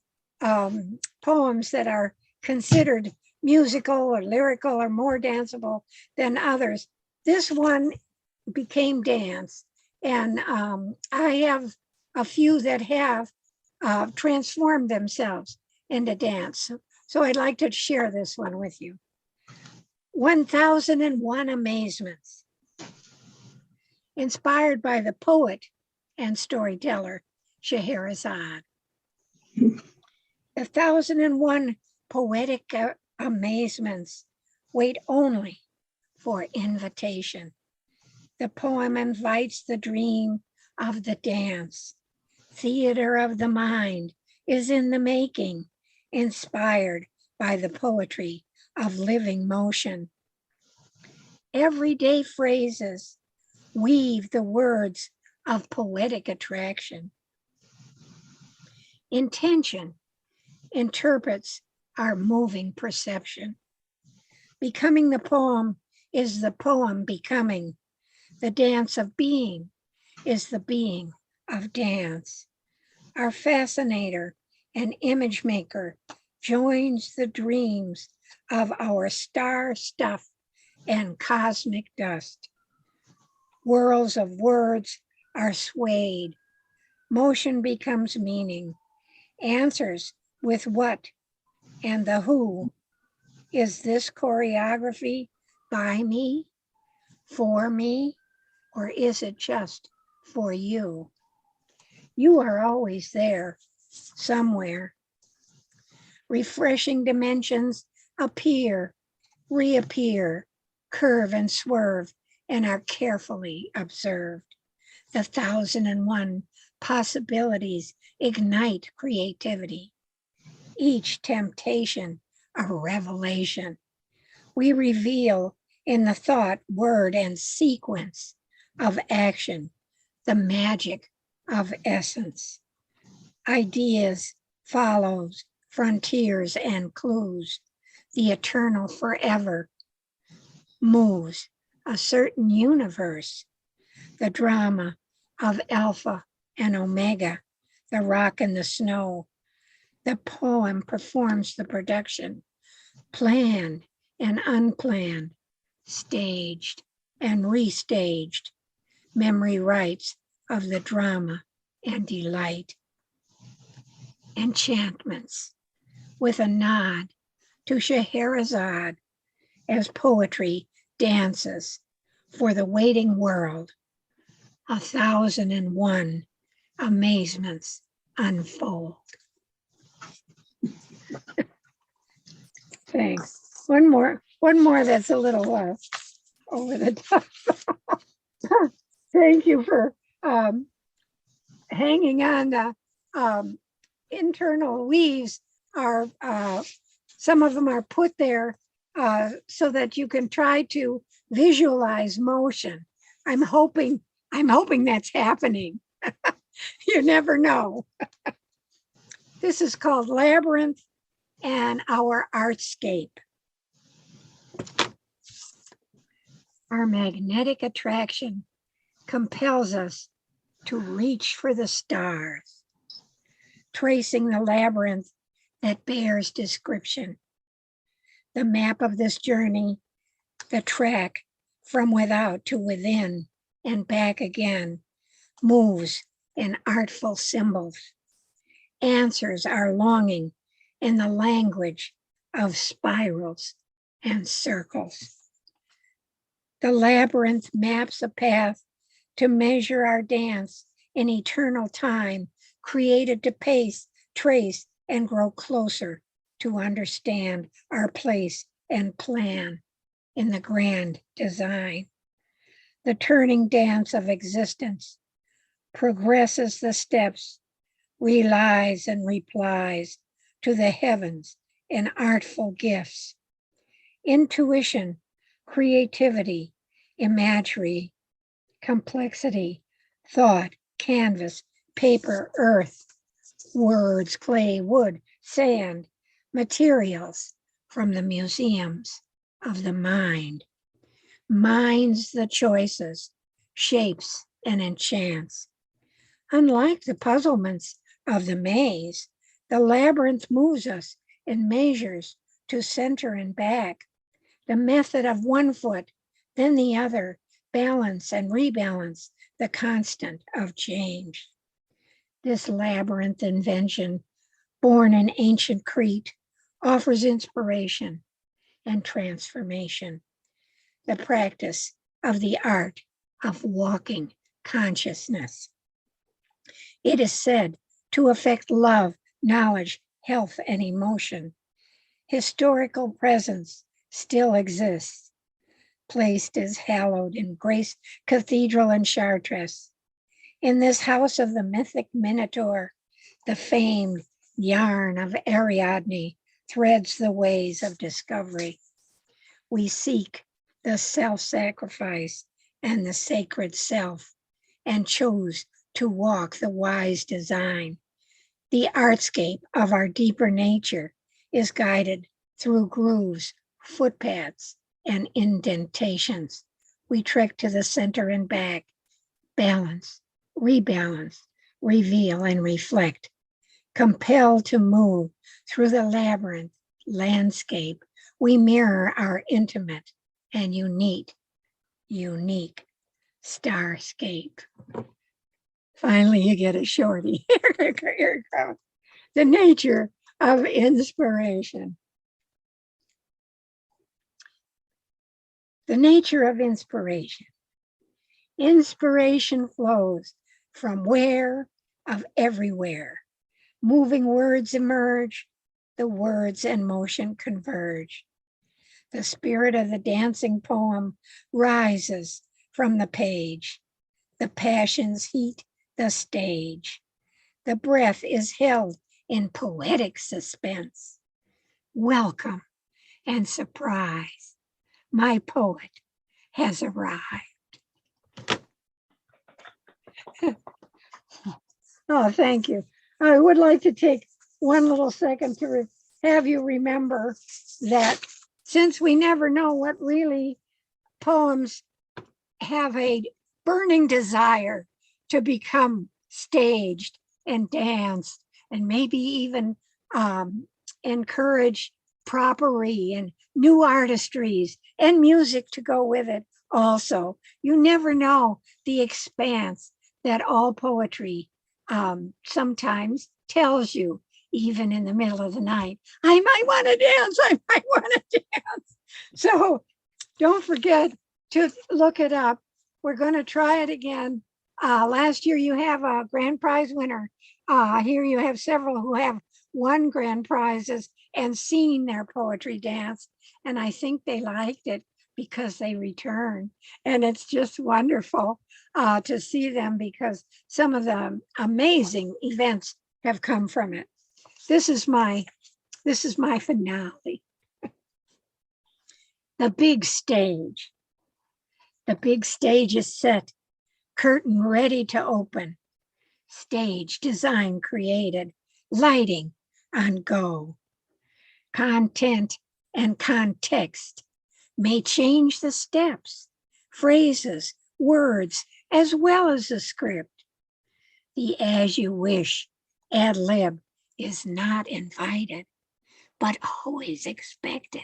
poems that are considered musical or lyrical or more danceable than others. This one became dance, and I have a few that have transformed themselves into dance. So I'd like to share this one with you. 1001 Amazements. Inspired by the poet and storyteller Scheherazade. 1001 poetic amazements wait only for invitation. The poem invites the dream of the dance. Theater of the mind is in the making, inspired by the poetry of living motion. Everyday phrases weave the words of poetic attraction. Intention interprets our moving perception. Becoming the poem is the poem becoming. The dance of being is the being of dance. Our fascinator and image maker joins the dreams of our star stuff and cosmic dust. Whirls of words are swayed. Motion becomes meaning. Answers with what and the who. Is this choreography by me, for me, or is it just for you? You are always there, somewhere. Refreshing dimensions appear, reappear, curve and swerve, and are carefully observed. The 1001 possibilities ignite creativity. Each temptation a revelation. We reveal in the thought, word, and sequence of action the magic of essence. Ideas follows, frontiers and clues. The eternal forever moves a certain universe. The drama of Alpha and Omega, the rock and the snow. The poem performs the production, planned and unplanned, staged and restaged. Memory writes of the drama and delight. Enchantments, with a nod to Scheherazade as poetry dances for the waiting world. 1001 amazements unfold. Thanks. One more that's a little over the top. Thank you for hanging on. The internal weaves are, some of them are put there so that you can try to visualize motion. I'm hoping that's happening. You never know. This is called Labyrinth and Our Artscape. Our magnetic attraction compels us to reach for the stars, tracing the labyrinth that bears description. The map of this journey, the track from without to within and back again, moves in artful symbols, answers our longing in the language of spirals and circles. The labyrinth maps a path to measure our dance in eternal time, created to pace, trace, and grow closer to understand our place and plan in the grand design. The turning dance of existence progresses the steps, relies and replies to the heavens in artful gifts. Intuition, creativity, imagery, complexity, thought, canvas, paper, earth, words, clay, wood, sand, materials from the museums of the mind. Minds the choices, shapes, and enchants. Unlike the puzzlements of the maze, the labyrinth moves us in measures to center and back. The method of one foot, then the other, balance and rebalance, the constant of change. This labyrinth invention, born in ancient Crete, offers inspiration and transformation. The practice of the art of walking consciousness. It is said to affect love, knowledge, health, and emotion. Historical presence still exists, placed as hallowed in Grace Cathedral in Chartres. In this house of the mythic Minotaur, the famed yarn of Ariadne threads the ways of discovery. We seek the self-sacrifice and the sacred self, and choose to walk the wise design. The artscape of our deeper nature is guided through grooves, footpaths, and indentations. We trek to the center and back, balance, rebalance, reveal, and reflect. Compelled to move through the labyrinth landscape, we mirror our intimate and unique starscape. Finally, you get a shorty. Here it comes. The nature of inspiration. The nature of inspiration. Inspiration flows from where of everywhere. Moving words emerge, the words and motion converge. The spirit of the dancing poem rises from the page. The passions heat the stage. The breath is held in poetic suspense. Welcome and surprise. My poet has arrived. Oh, thank you. I would like to take one little second to have you remember that since we never know what really poems have a burning desire to become staged and danced and maybe even encourage propery and new artistries and music to go with it also. You never know the expanse that all poetry sometimes tells you, even in the middle of the night. I might want to dance, I might want to dance. So don't forget to look it up. We're going to try it again. Last year you have a grand prize winner. Here you have several who have won grand prizes and seen their poetry dance. And I think they liked it because they return. And it's just wonderful to see them because some of the amazing events have come from it. This is my finale. The big stage. The big stage is set, curtain ready to open. Stage design created, lighting on go. Content and context may change the steps, phrases, words, as well as the script. The as you wish ad lib is not invited, but always expected.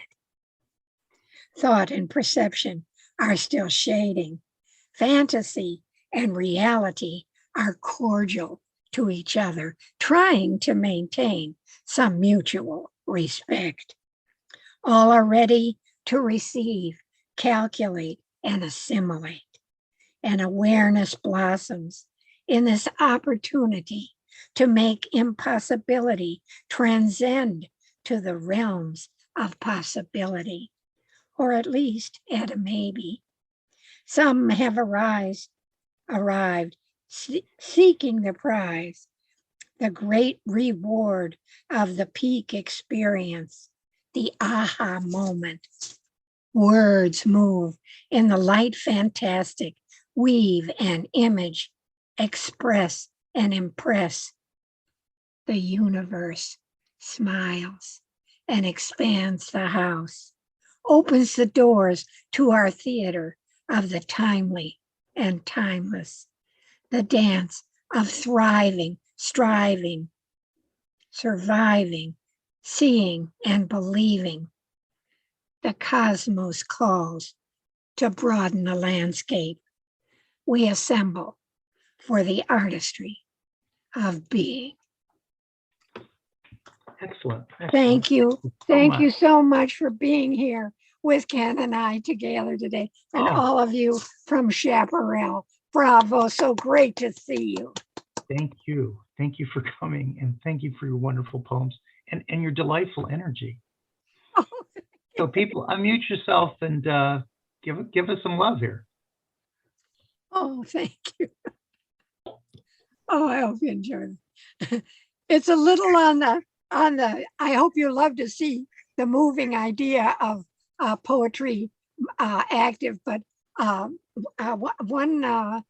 Thought and perception are still shading. Fantasy and reality are cordial to each other, trying to maintain some mutual respect. All are ready to receive, calculate, and assimilate. And awareness blossoms in this opportunity to make impossibility transcend to the realms of possibility, or at least at a maybe. Some have arrived seeking the prize, the great reward of the peak experience, the aha moment. Words move in the light fantastic, weave and image, express and impress. The universe smiles and expands the house, opens the doors to our theater of the timely and timeless, the dance of thriving, striving, surviving, seeing and believing. The cosmos calls to broaden the landscape. We assemble for the artistry of being. Excellent. Thank you. so Thank much. you so much for being here with Ken and I together today, and Oh. all of you from Chaparral. Bravo. So great to see you. Thank you. Thank you for coming, and thank you for your wonderful poems and your delightful energy. So people, unmute yourself and give us some love here. Oh, thank you. Oh, I hope you enjoyed it. It's a little on the, I hope you love to see the moving idea of poetry active, but one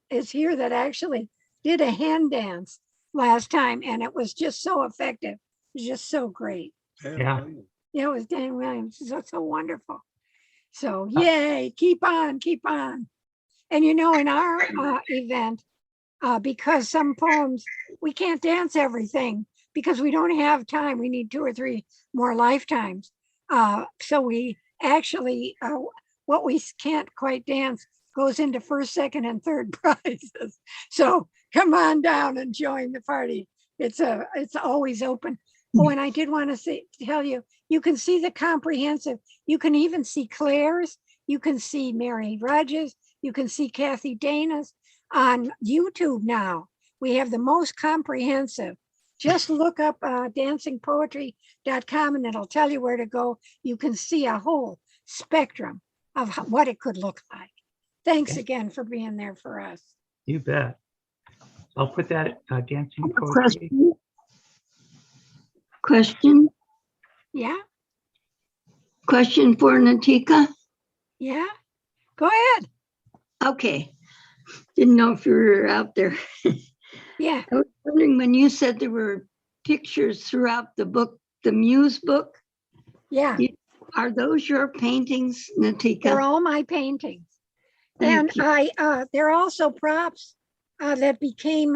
is here that actually did a hand dance last time, and it was just so effective. It was just so great. Yeah. Yeah, it was Dan Williams. So wonderful. So yay, keep on, keep on. And you know, in our event, because some poems, we can't dance everything because we don't have time. We need 2 or 3 more lifetimes. So we actually, what we can't quite dance goes into 1st, 2nd, and 3rd prizes. So come on down and join the party. It's always open. Oh, and I did want to tell you, you can see the comprehensive. You can even see Claire's. You can see Mary Rudge's. You can see Kathy Dana's on YouTube now. We have the most comprehensive. Just look up dancingpoetry.com and it'll tell you where to go. You can see a whole spectrum of what it could look like. Thanks again for being there for us. You bet. I'll put that dancing poetry. Question Yeah, for Nautica. yeah, go ahead. Okay. Didn't know if you were out there. Yeah, I was wondering when you said there were pictures throughout the book, the Muse book, yeah, are those your paintings, Nautica? they're all my paintings. Thank And you. they're also props that became,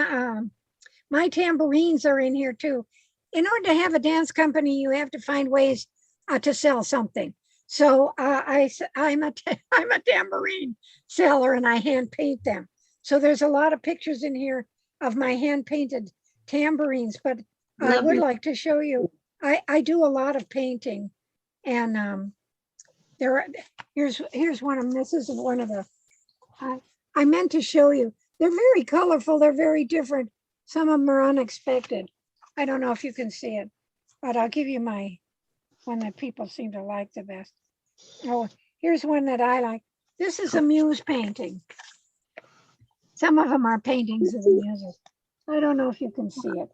my tambourines are in here too. In order to have a dance company, you have to find ways to sell something. So I'm a tambourine seller and I hand paint them. So there's a lot of pictures in here of my hand painted tambourines, but I would Lovely. like to show you, I do a lot of painting, and here's one of them. This is one of the, I meant to show you. They're very colorful. They're very different. Some of them are unexpected. I don't know if you can see it, but I'll give you my one that people seem to like the best. Oh, here's one that I like. This is a Muse painting. Some of them are paintings of the Muses. I don't know if you can see it.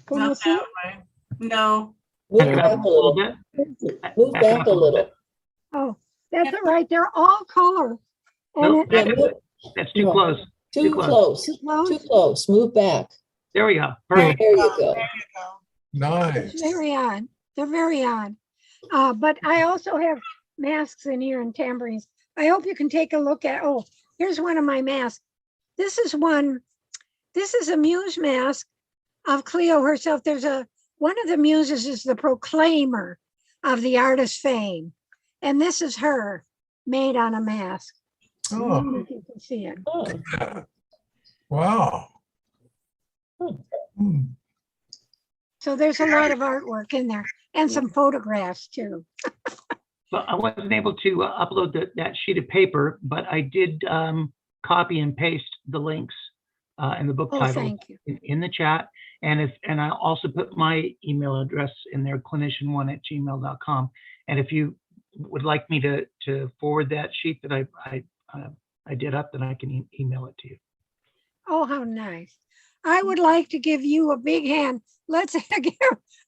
Can you Not see it? that way. No. Move Back it back up a little. Move Back it back up a little. Oh, that's all right. They're all color. And Nope, Yeah, back move, up. That's too No. close. too close. Too close? Too close. Move back. There we go. Perfect. There you go. It's very odd. They're very odd. But I also have masks in here and tambourines. I hope you can take a look at, oh, here's one of my masks. This is a Muse mask of Cleo herself. One of the Muses is the proclaimer of the artist's fame. And this is her made on a mask. Oh, If you to see it. Wow. Hmm. So there's a lot of artwork in there and some photographs too. Well, I wasn't able to upload that sheet of paper, but I did copy and paste the links and the book Oh, title thank you. in the chat. And I also put my email address in there, clinician1@gmail.com. And if you would like me to forward that sheet that I did up, then I can email it to you. Oh, how nice. I would like to give you a big hand. Let's give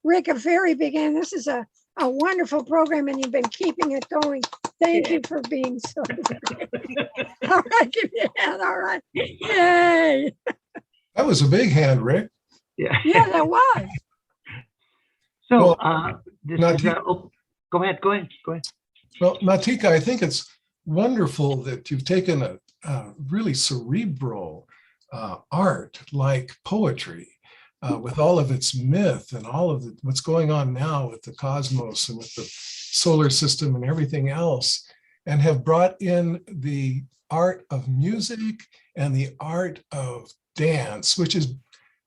Rick a very big hand. This is a wonderful program and you've been keeping it going. Thank you for being so great. All right, give me a hand. All right. Yay. That was a big hand, Rick. Yeah. Yeah, that was. So Well, this not is, to- go ahead. Well, Nautica, I think it's wonderful that you've taken a really cerebral art like poetry with all of its myth and all of what's going on now with the cosmos and with the solar system and everything else, and have brought in the art of music and the art of dance, which is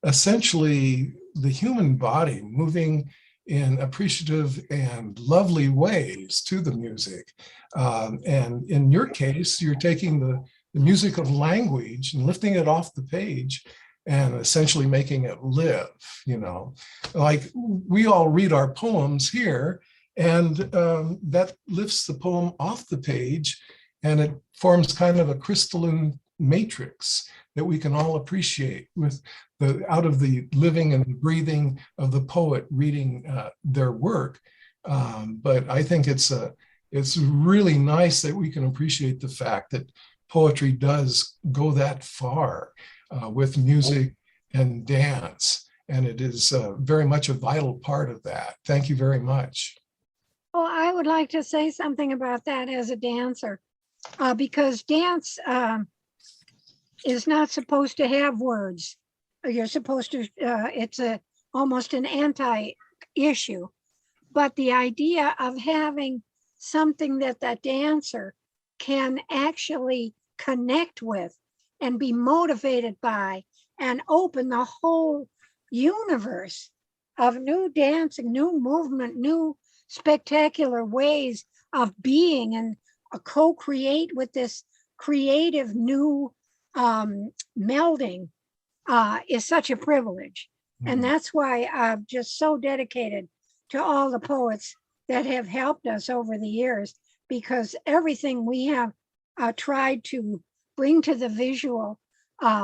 essentially the human body moving in appreciative and lovely ways to the music. And in your case, you're taking the music of language and lifting it off the page and essentially making it live, like we all read our poems here, and that lifts the poem off the page and it forms kind of a crystalline matrix that we can all appreciate with out of the living and breathing of the poet reading their work. But I think it's really nice that we can appreciate the fact that poetry does go that far with music and dance. And it is very much a vital part of that. Thank you very much. Well, I would like to say something about that as a dancer, because dance is not supposed to have words. You're supposed to, it's almost an anti-issue. But the idea of having something that the dancer can actually connect with and be motivated by and open the whole universe of new dancing, new movement, new spectacular ways of being and co-create with this creative new melding is such a privilege. And that's why I'm just so dedicated to all the poets that have helped us over the years, because everything we have tried to bring to the visual,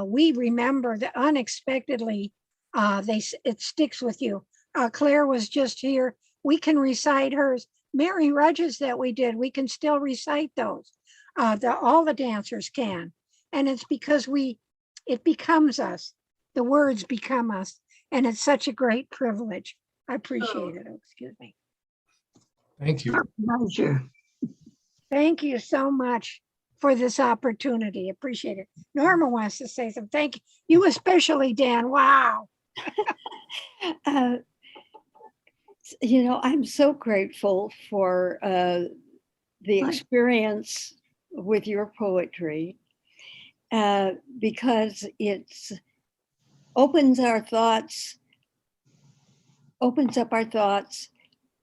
we remember that unexpectedly, it sticks with you. Claire was just here. We can recite hers. Mary Rudge's that we did, we can still recite those. All the dancers can. And it's because it becomes us. The words become us. And it's such a great privilege. I appreciate it. Oh, excuse me. Thank you. Pleasure. Thank you so much for this opportunity. Appreciate it. Norma wants to say something. Thank you. You especially, Dan. Wow. I'm so grateful for the experience with your poetry because it opens up our thoughts.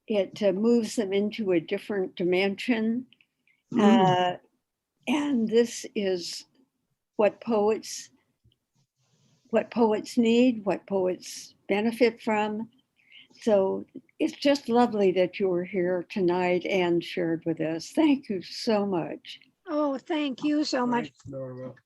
It moves them into a different dimension. And this is what poets need, what poets benefit from. So it's just lovely that you were here tonight and shared with us. Thank you so much. Oh, thank you so much.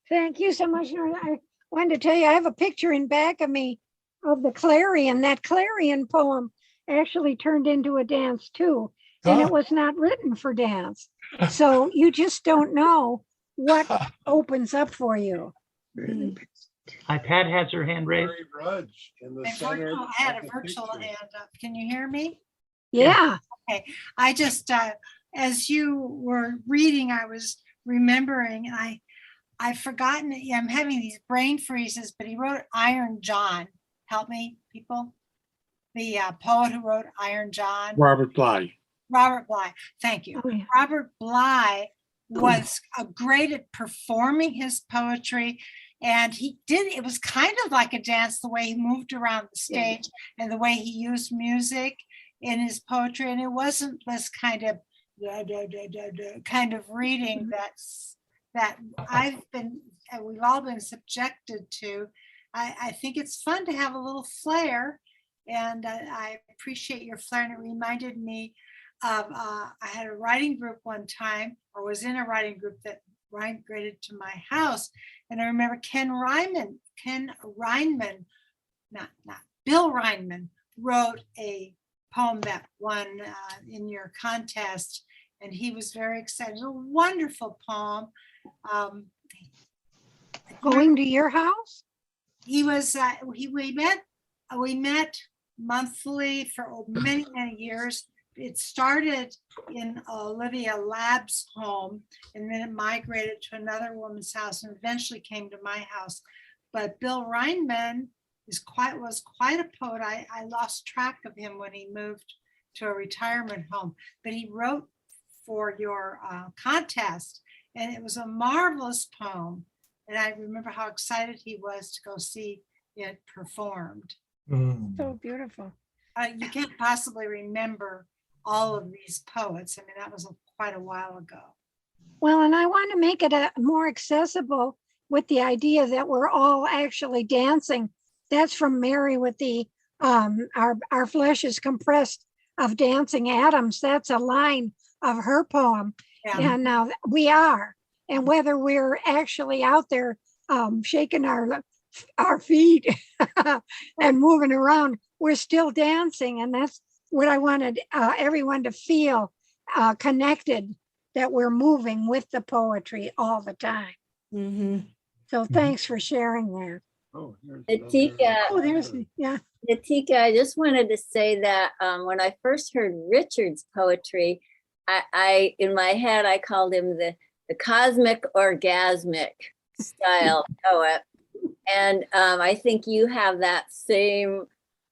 Thank you so much, Norma. I wanted to tell you, I have a picture in back of me of the clarion. That clarion poem actually turned into a dance too. And it was not written for dance. So you just don't know what opens up for you. Pat has her hand raised. I had a virtual hand up. Can you hear me? Yeah. Okay. I just, as you were reading, I was remembering, I've forgotten it. I'm having these brain freezes, but he wrote Iron John. Help me, people. The poet who wrote Iron John. Robert Bly. Robert Bly. Thank you. Oh, yeah. Robert Bly was great at performing his poetry. And it was kind of like a dance, the way he moved around the stage and the way he used music in his poetry. And it wasn't this kind of kind of reading that we've all been subjected to. I think it's fun to have a little flair, and I appreciate your flair. And it reminded me of, I had a writing group one time, or was in a writing group that migrated to my house. And I remember Bill Reinman wrote a poem that won in your contest. And he was very excited. It was a wonderful poem. Going to your house? He was, we met monthly for many, many years. It started in Olivia Labb's home, and then it migrated to another woman's house and eventually came to my house. But Bill Reinman was quite a poet. I lost track of him when he moved to a retirement home, but he wrote for your contest, and it was a marvelous poem. And I remember how excited he was to go see it performed. So beautiful. You can't possibly remember all of these poets. I mean, that was quite a while ago. Well, and I want to make it more accessible with the idea that we're all actually dancing. That's from Mary with the our flesh is compressed of dancing atoms. That's a line of her poem. Yeah. And now we are. And whether we're actually out there shaking our feet and moving around, we're still dancing. And that's what I wanted everyone to feel connected, that we're moving with the poetry all the time. So thanks for sharing that. Nautica, Oh, there's, yeah. Nautica, I just wanted to say that when I first heard Richard's poetry, I in my head, I called him the cosmic orgasmic style poet. And I think you have that same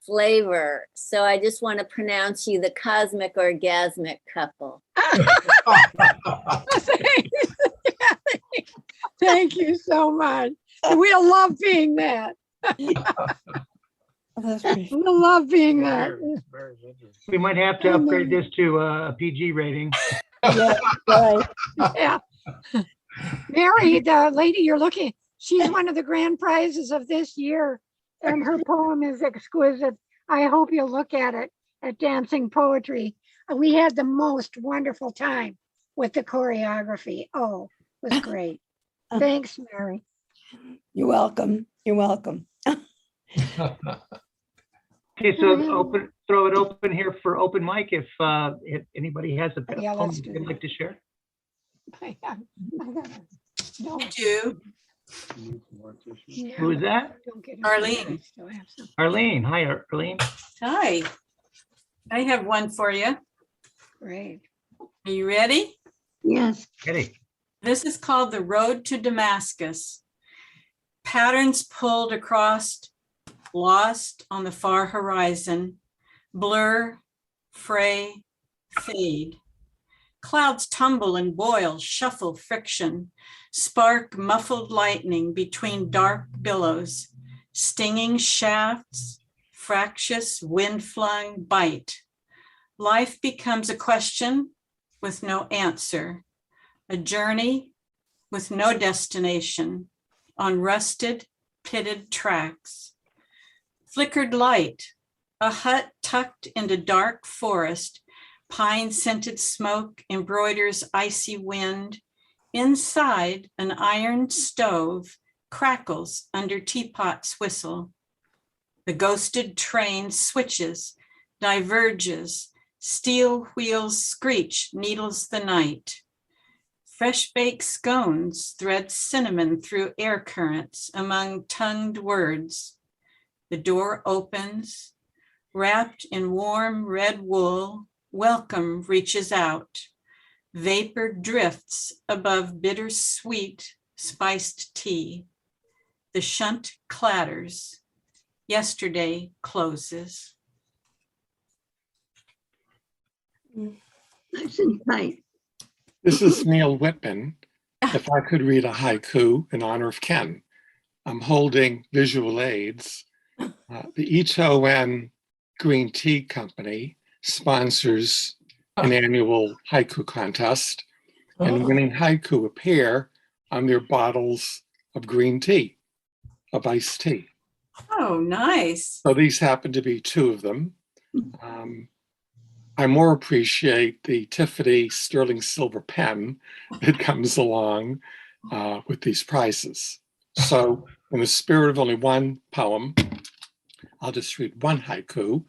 flavor. So I just want to pronounce you the cosmic orgasmic couple. Thank you so much. We'll love being that. We'll love being that. We might have to upgrade this to a PG rating. Yeah, right. Yeah. Mary, the lady you're looking, she's one of the grand prizes of this year, and her poem is exquisite. I hope you'll look at it at Dancing Poetry. We had the most wonderful time with the choreography. Oh, it was great. Thanks, Mary. You're welcome. You're welcome. Okay, so throw it open here for open mic if anybody has a Yeah, poem let's do they'd that. like to share. I gotta, no, You do. yeah, Who is that? don't get Arlene. I still have some. Arlene. Hi, Arlene. Hi. I have one for you. Great. Are you ready? Yes. Ready. This is called The Road to Damascus. Patterns pulled across, lost on the far horizon, blur, fray, fade. Clouds tumble and boil, shuffle, friction, spark muffled lightning between dark billows, stinging shafts, fractious wind-flung bite. Life becomes a question with no answer, a journey with no destination, on rusted, pitted tracks. Flickered light, a hut tucked into dark forest, pine-scented smoke embroiders icy wind. Inside, an iron stove crackles under teapot's whistle. The ghosted train switches, diverges, steel wheels screech, needles the night. Fresh baked scones thread cinnamon through air currents among tongued words. The door opens, wrapped in warm red wool, welcome reaches out. Vapor drifts above bittersweet spiced tea. The shunt clatters. Yesterday closes. Nice and tight. This is Neil Whitman. If I could read a haiku in honor of Ken, I'm holding visual aids. The ETON Green Tea Company sponsors an annual haiku contest, and winning haiku appear on their bottles of green tea, of iced tea. Oh, nice. So these happen to be two of them. I more appreciate the Tiffany sterling silver pen that comes along with these prizes. So in the spirit of only one poem, I'll just read one haiku.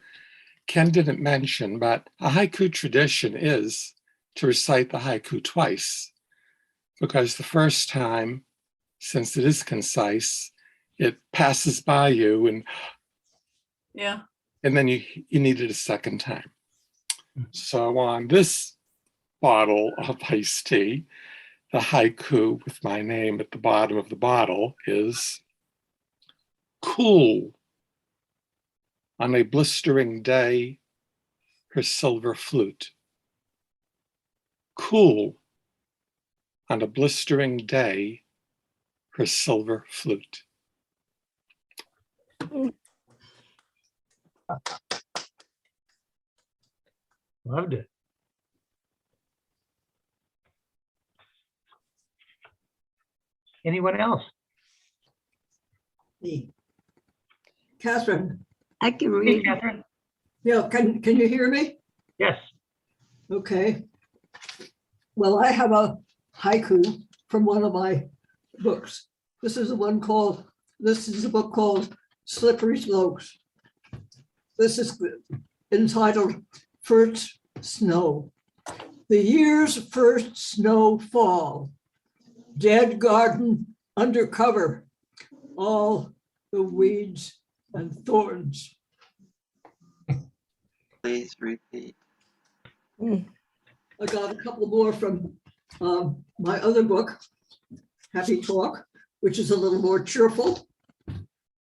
Ken didn't mention, but a haiku tradition is to recite the haiku twice, because the first time, since it is concise, it passes by you and then you need it a second time. So on this bottle of iced tea, the haiku with my name at the bottom of the bottle is cool. On a blistering day, her silver flute. Cool. On a blistering day, her silver flute. Loved it. Anyone else? Me. Catherine. I can Hey, read. Catherine. Yeah, can you hear me? Yes. Okay. Well, I have a haiku from one of my books. This is a book called Slippery Slopes. This is entitled First Snow. The year's first snow fall. Dead garden undercover. All the weeds and thorns. Please repeat. I got a couple more from my other book, Happy Talk, which is a little more cheerful.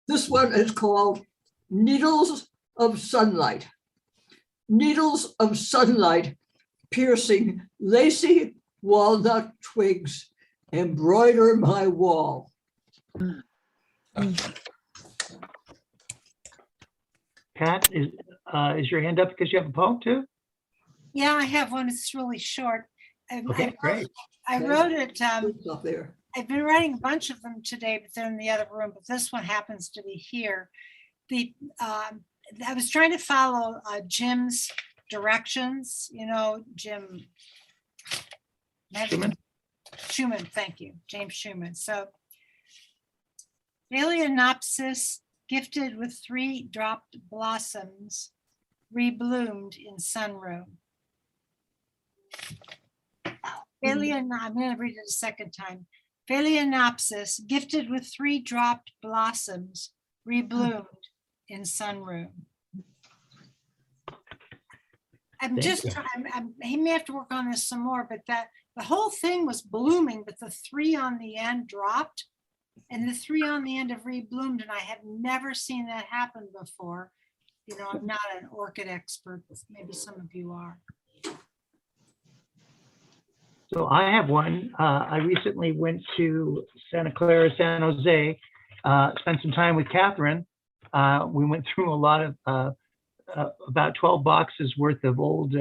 This one is called Needles of Sunlight. Needles of sunlight piercing lacy walnut twigs embroider my wall. Pat, is your hand up because you have a poem too? Yeah, I have one. It's really short. Okay, great. I wrote it. It's up there. I've been writing a bunch of them today, but they're in the other room. But this one happens to be here. I was trying to follow Jim's directions. You know, Jim Schumann. Thank you, James Schumann. So, Phalaenopsis, gifted with 3 dropped blossoms, rebloomed in sunroom. I'm going to read it a second time. Phalaenopsis, gifted with 3 dropped blossoms, rebloomed in sunroom. He may have to work on this some more, but the whole thing was blooming, but the 3 on the end dropped, and the 3 on the end have rebloomed, and I have never seen that happen before. You know, I'm not an orchid expert, but maybe some of you are. So I have one. I recently went to Santa Clara, San Jose, spent some time with Catherine. We went through a lot of, about 12 boxes worth of old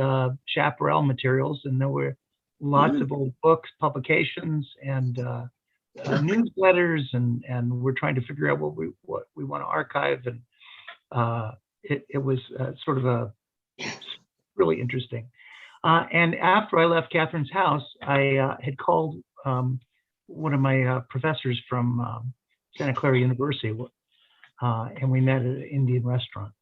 chaparral materials, and there were lots of old books, publications, and newsletters, and we're trying to figure out what we want to archive, and it was sort of a really interesting. And after I left Catherine's house, I had called one of my professors from Santa Clara University, and we met at an Indian restaurant.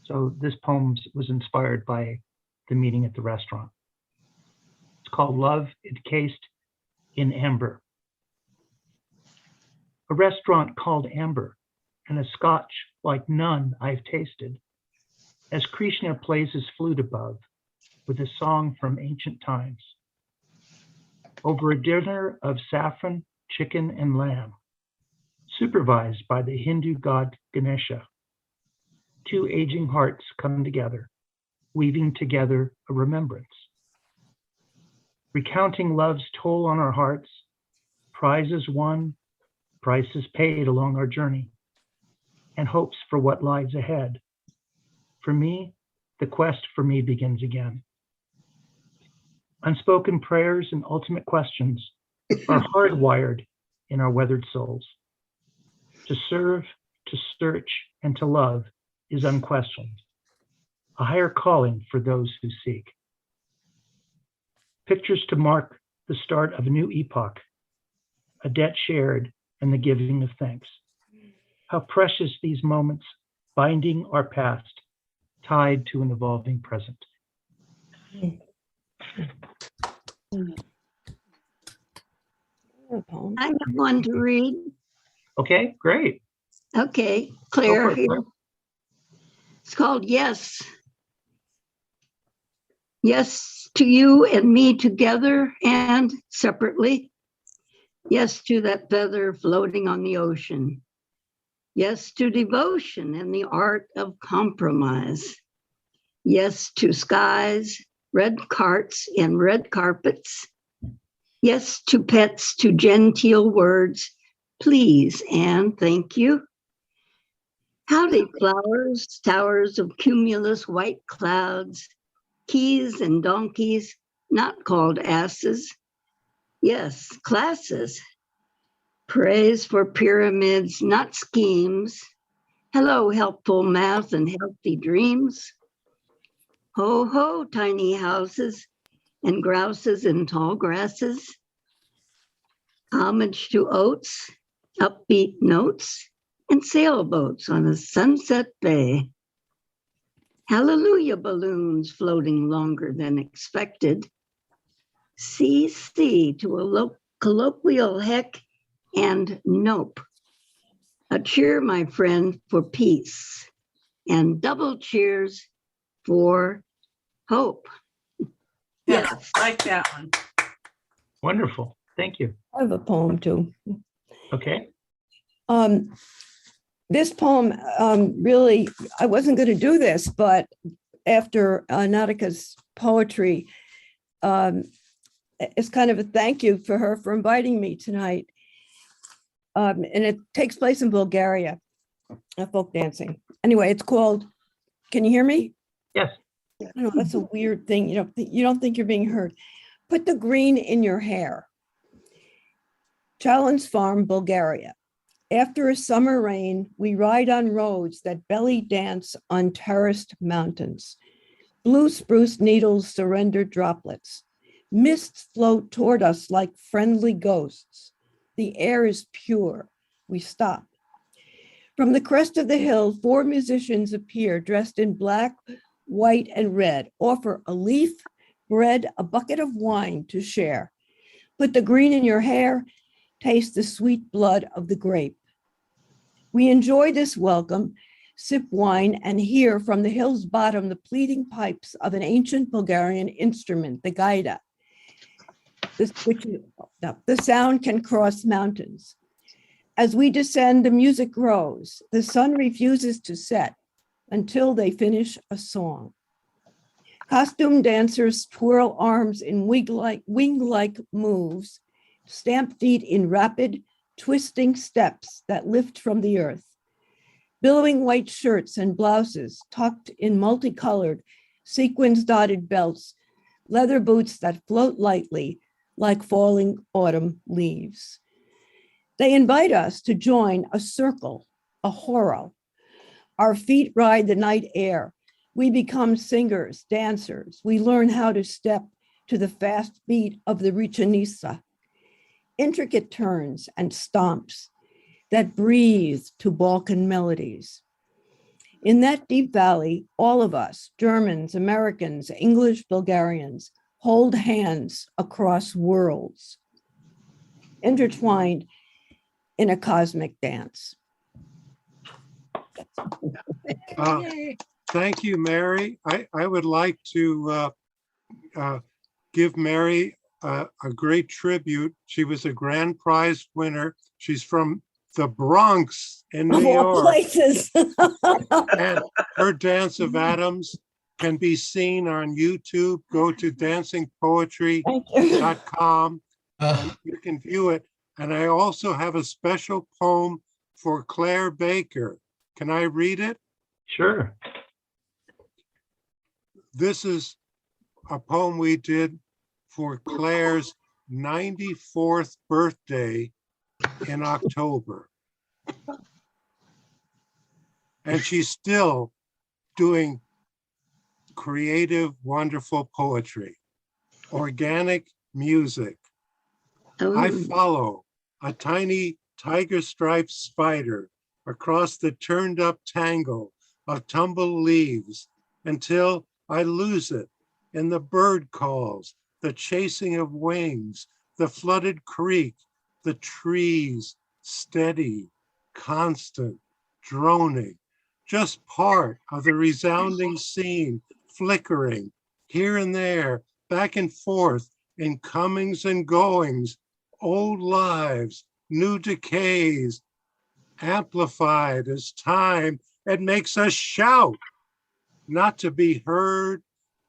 So this poem was inspired by the meeting at the restaurant. It's called Love Encased in Amber. A restaurant called Amber, and a scotch like none I've tasted, as Krishna plays his flute above, with a song from ancient times. Over a dinner of saffron, chicken, and lamb, supervised by the Hindu god Ganesha, 2 aging hearts come together, weaving together a remembrance. recounting love's toll on our hearts, prizes won, prices paid along our journey, and hopes for what lies ahead. For me, the quest for me begins again. Unspoken prayers and ultimate questions are hardwired in our weathered souls. To serve, to search, and to love is unquestioned, a higher calling for those who seek. Pictures to mark the start of a new epoch, a debt shared and the giving of thanks. How precious these moments binding our past, tied to an evolving present. I have one to read. Okay, great. Okay, Go Claire for it, here. Claire. It's called Yes. Yes to you and me together and separately. Yes to that feather floating on the ocean. Yes to devotion and the art of compromise. Yes to skies, red carts and red carpets. Yes to pets, to genteel words, please and thank you. Howdy flowers, towers of cumulus white clouds, keys and donkeys, not called asses. Yes, classes. Praise for pyramids, not schemes. Hello, helpful math and healthy dreams. Ho, ho, tiny houses and grouses in tall grasses. Homage to oats, upbeat notes, and sailboats on a sunset bay. Hallelujah balloons floating longer than expected. CC to a colloquial heck and nope. A cheer, my friend, for peace, and double cheers for hope. Yeah, Yes. I like that one. Wonderful. Thank you. I have a poem too. Okay. This poem really, I wasn't going to do this, but after Nautica's poetry, it's kind of a thank you for her for inviting me tonight. And it takes place in Bulgaria, folk dancing. Anyway, it's called, can you hear me? Yes. I know that's a weird thing. You don't think you're being heard. Put the green in your hair. Challenge Farm, Bulgaria. After a summer rain, we ride on roads that belly dance on terraced mountains. Blue spruce needles surrender droplets. Mists float toward us like friendly ghosts. The air is pure. We stop. From the crest of the hill, 4 musicians appear dressed in black, white, and red, offer a leaf, bread, a bucket of wine to share. Put the green in your hair, taste the sweet blood of the grape. We enjoy this welcome, sip wine, and hear from the hill's bottom the pleading pipes of an ancient Bulgarian instrument, the gaida. The sound can cross mountains. As we descend, the music grows. The sun refuses to set until they finish a song. Costume dancers twirl arms in wing-like moves, stamp feet in rapid, twisting steps that lift from the earth. Billowing white shirts and blouses tucked in multicolored, sequins-dotted belts, leather boots that float lightly like falling autumn leaves. They invite us to join a circle, a chorale. Our feet ride the night air. We become singers, dancers. We learn how to step to the fast beat of the Richanisa, intricate turns and stomps that breathe to Balkan melodies. In that deep valley, all of us, Germans, Americans, English, Bulgarians, hold hands across worlds, intertwined in a cosmic dance. Thank you, Mary. I would like to give Mary a great tribute. She was a grand prize winner. She's from the Bronx in New York. Places. And her Dance of Atoms can be seen on YouTube. Go to dancingpoetry.com Thank you. and you can view it. And I also have a special poem for Claire Baker. Can I read it? Sure. This is a poem we did for Claire's 94th birthday in October. And she's still doing creative, wonderful poetry, organic music. I follow a tiny tiger-striped spider across the turned up tangle of tumbled leaves until I lose it in the bird calls, the chasing of wings, the flooded creek, the trees, steady, constant, droning, just part of the resounding scene, flickering here and there, back and forth in comings and goings, old lives, new decays, amplified as time. It makes us shout, not to be heard,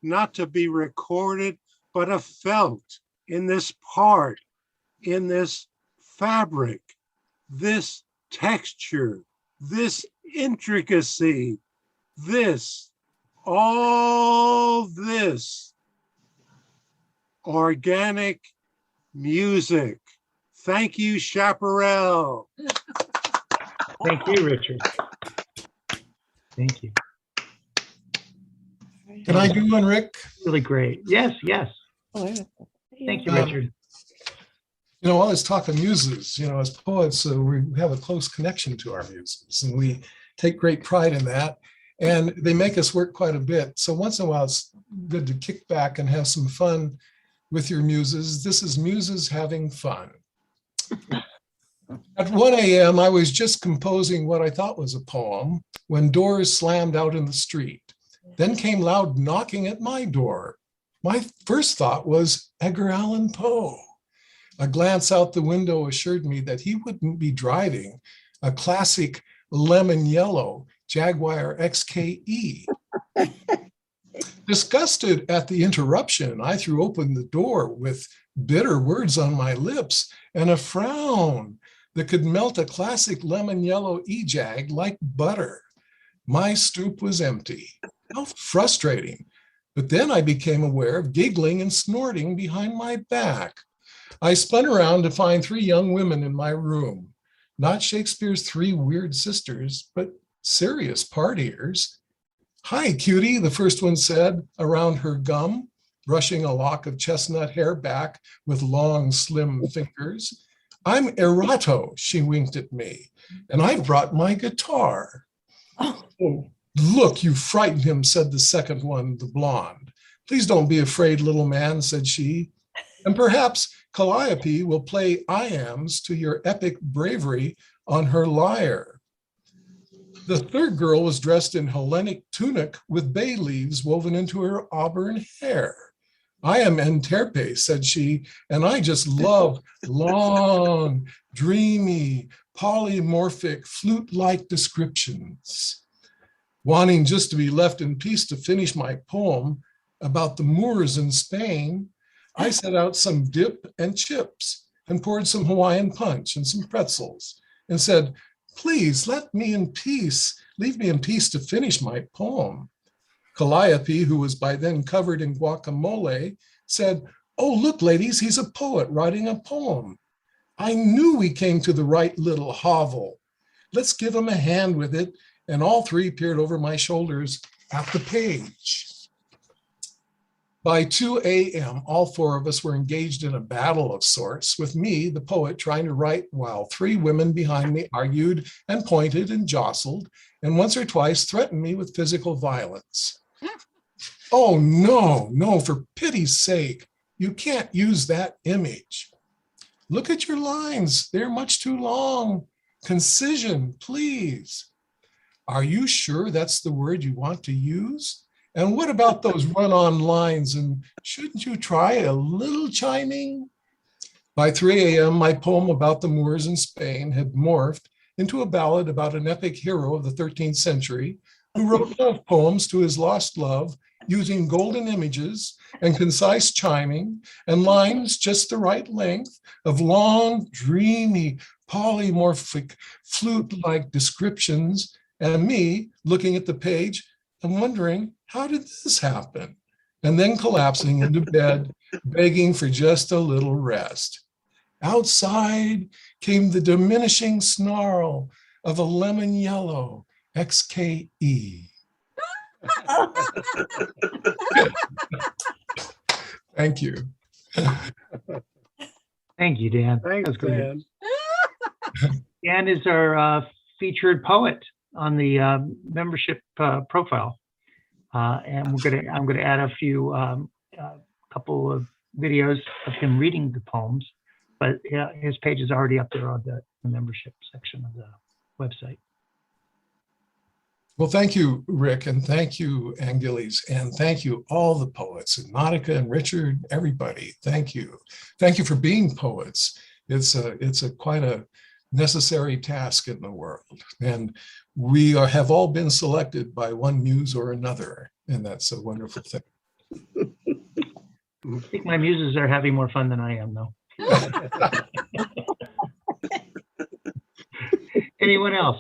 not to be recorded, but a felt in this part, in this fabric, this texture, this intricacy, this, all this organic music. Thank you, Chaparral. Thank you, Richard. Thank you. Can I do one, Rick? Really great. Yes, yes. Thank you, Richard. You know, all this talk of muses, you know, as poets, we have a close connection to our muses, and we take great pride in that. And they make us work quite a bit. So once in a while, it's good to kick back and have some fun with your muses. This is Muses Having Fun. At 1 a.m., I was just composing what I thought was a poem when doors slammed out in the street. Then came loud knocking at my door. My first thought was Edgar Allan Poe. A glance out the window assured me that he wouldn't be driving a classic lemon yellow Jaguar XKE. Disgusted at the interruption, I threw open the door with bitter words on my lips and a frown that could melt a classic lemon yellow E-Jag like butter. My stoop was empty. How frustrating. But then I became aware of giggling and snorting behind my back. I spun around to find 3 young women in my room, not Shakespeare's 3 weird sisters, but serious partiers. Hi, cutie, the first one said around her gum, brushing a lock of chestnut hair back with long, slim fingers. I'm Erato, she winked at me, and I've brought my guitar. Oh, look, you frightened him, said the second one, the blonde. Please don't be afraid, little man, said she. And perhaps Calliope will play iambs to your epic bravery on her lyre. The third girl was dressed in Hellenic tunic with bay leaves woven into her auburn hair. I am Enterpe, said she, and I just love long, dreamy, polymorphic, flute-like descriptions. Wanting just to be left in peace to finish my poem about the Moors in Spain, I set out some dip and chips and poured some Hawaiian punch and some pretzels and said, please let me in peace, leave me in peace to finish my poem. Calliope, who was by then covered in guacamole, said, oh, look, ladies, he's a poet writing a poem. I knew we came to the right little hovel. Let's give him a hand with it. And all 3 peered over my shoulders at the page. By 2 a.m., all 4 of us were engaged in a battle of sorts, with me, the poet, trying to write while 3 women behind me argued and pointed and jostled, and once or twice threatened me with physical violence. Oh, no, for pity's sake, you can't use that image. Look at your lines, they're much too long. Concision, please. Are you sure that's the word you want to use? And what about those run-on lines? And shouldn't you try a little chiming? By 3 a.m., my poem about the Moors in Spain had morphed into a ballad about an epic hero of the 13th century who wrote love poems to his lost love using golden images and concise chiming and lines just the right length of long, dreamy, polymorphic, flute-like descriptions, and me looking at the page and wondering, how did this happen? And then collapsing into bed, begging for just a little rest. Outside came the diminishing snarl of a lemon yellow XKE. Thank you. Thank you, Dan. Thanks, That's great. Dan. Dan is our featured poet on the membership profile. And I'm gonna add a few couple of videos of him reading the poems, but his page is already up there on the membership section of the website. Well, thank you, Rick, and thank you, Angilly, and thank you all the poets, and Nautica and Richard, everybody. Thank you. Thank you for being poets. It's a quite a necessary task in the world. And we have all been selected by one muse or another, and that's a wonderful thing. I think my muses are having more fun than I am, though. Anyone else?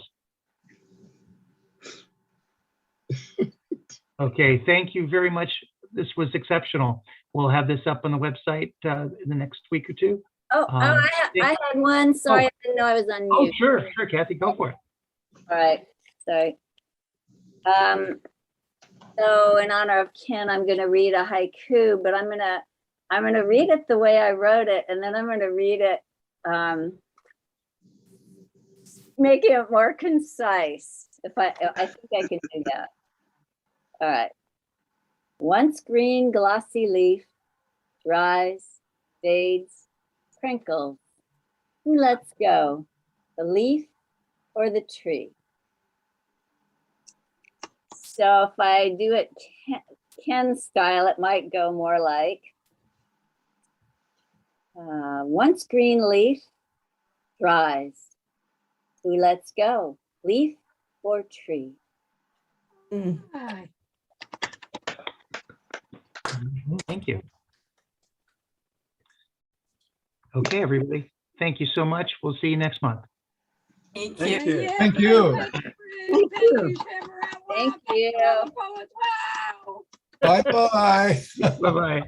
Okay, thank you very much. This was exceptional. We'll have this up on the website in the next week or two. I had one. Sorry, I didn't know I was on Oh, mute. sure, Kathy, go for it. All right, sorry. So in honor of Ken, I'm going to read a haiku, but I'm gonna read it the way I wrote it, and then I'm going to read it, making it more concise. I think I can do that. All right. Once green, glossy leaf dries, fades, crinkles. Who lets go, the leaf or the tree? So if I do it Ken style, it might go more like, once green leaf dries, who lets go, leaf or tree? Thank you. Okay, everybody. Thank you so much. We'll see you next month. Thank Thank you. you. Thank you. Thank you. Bye-bye. Bye-bye.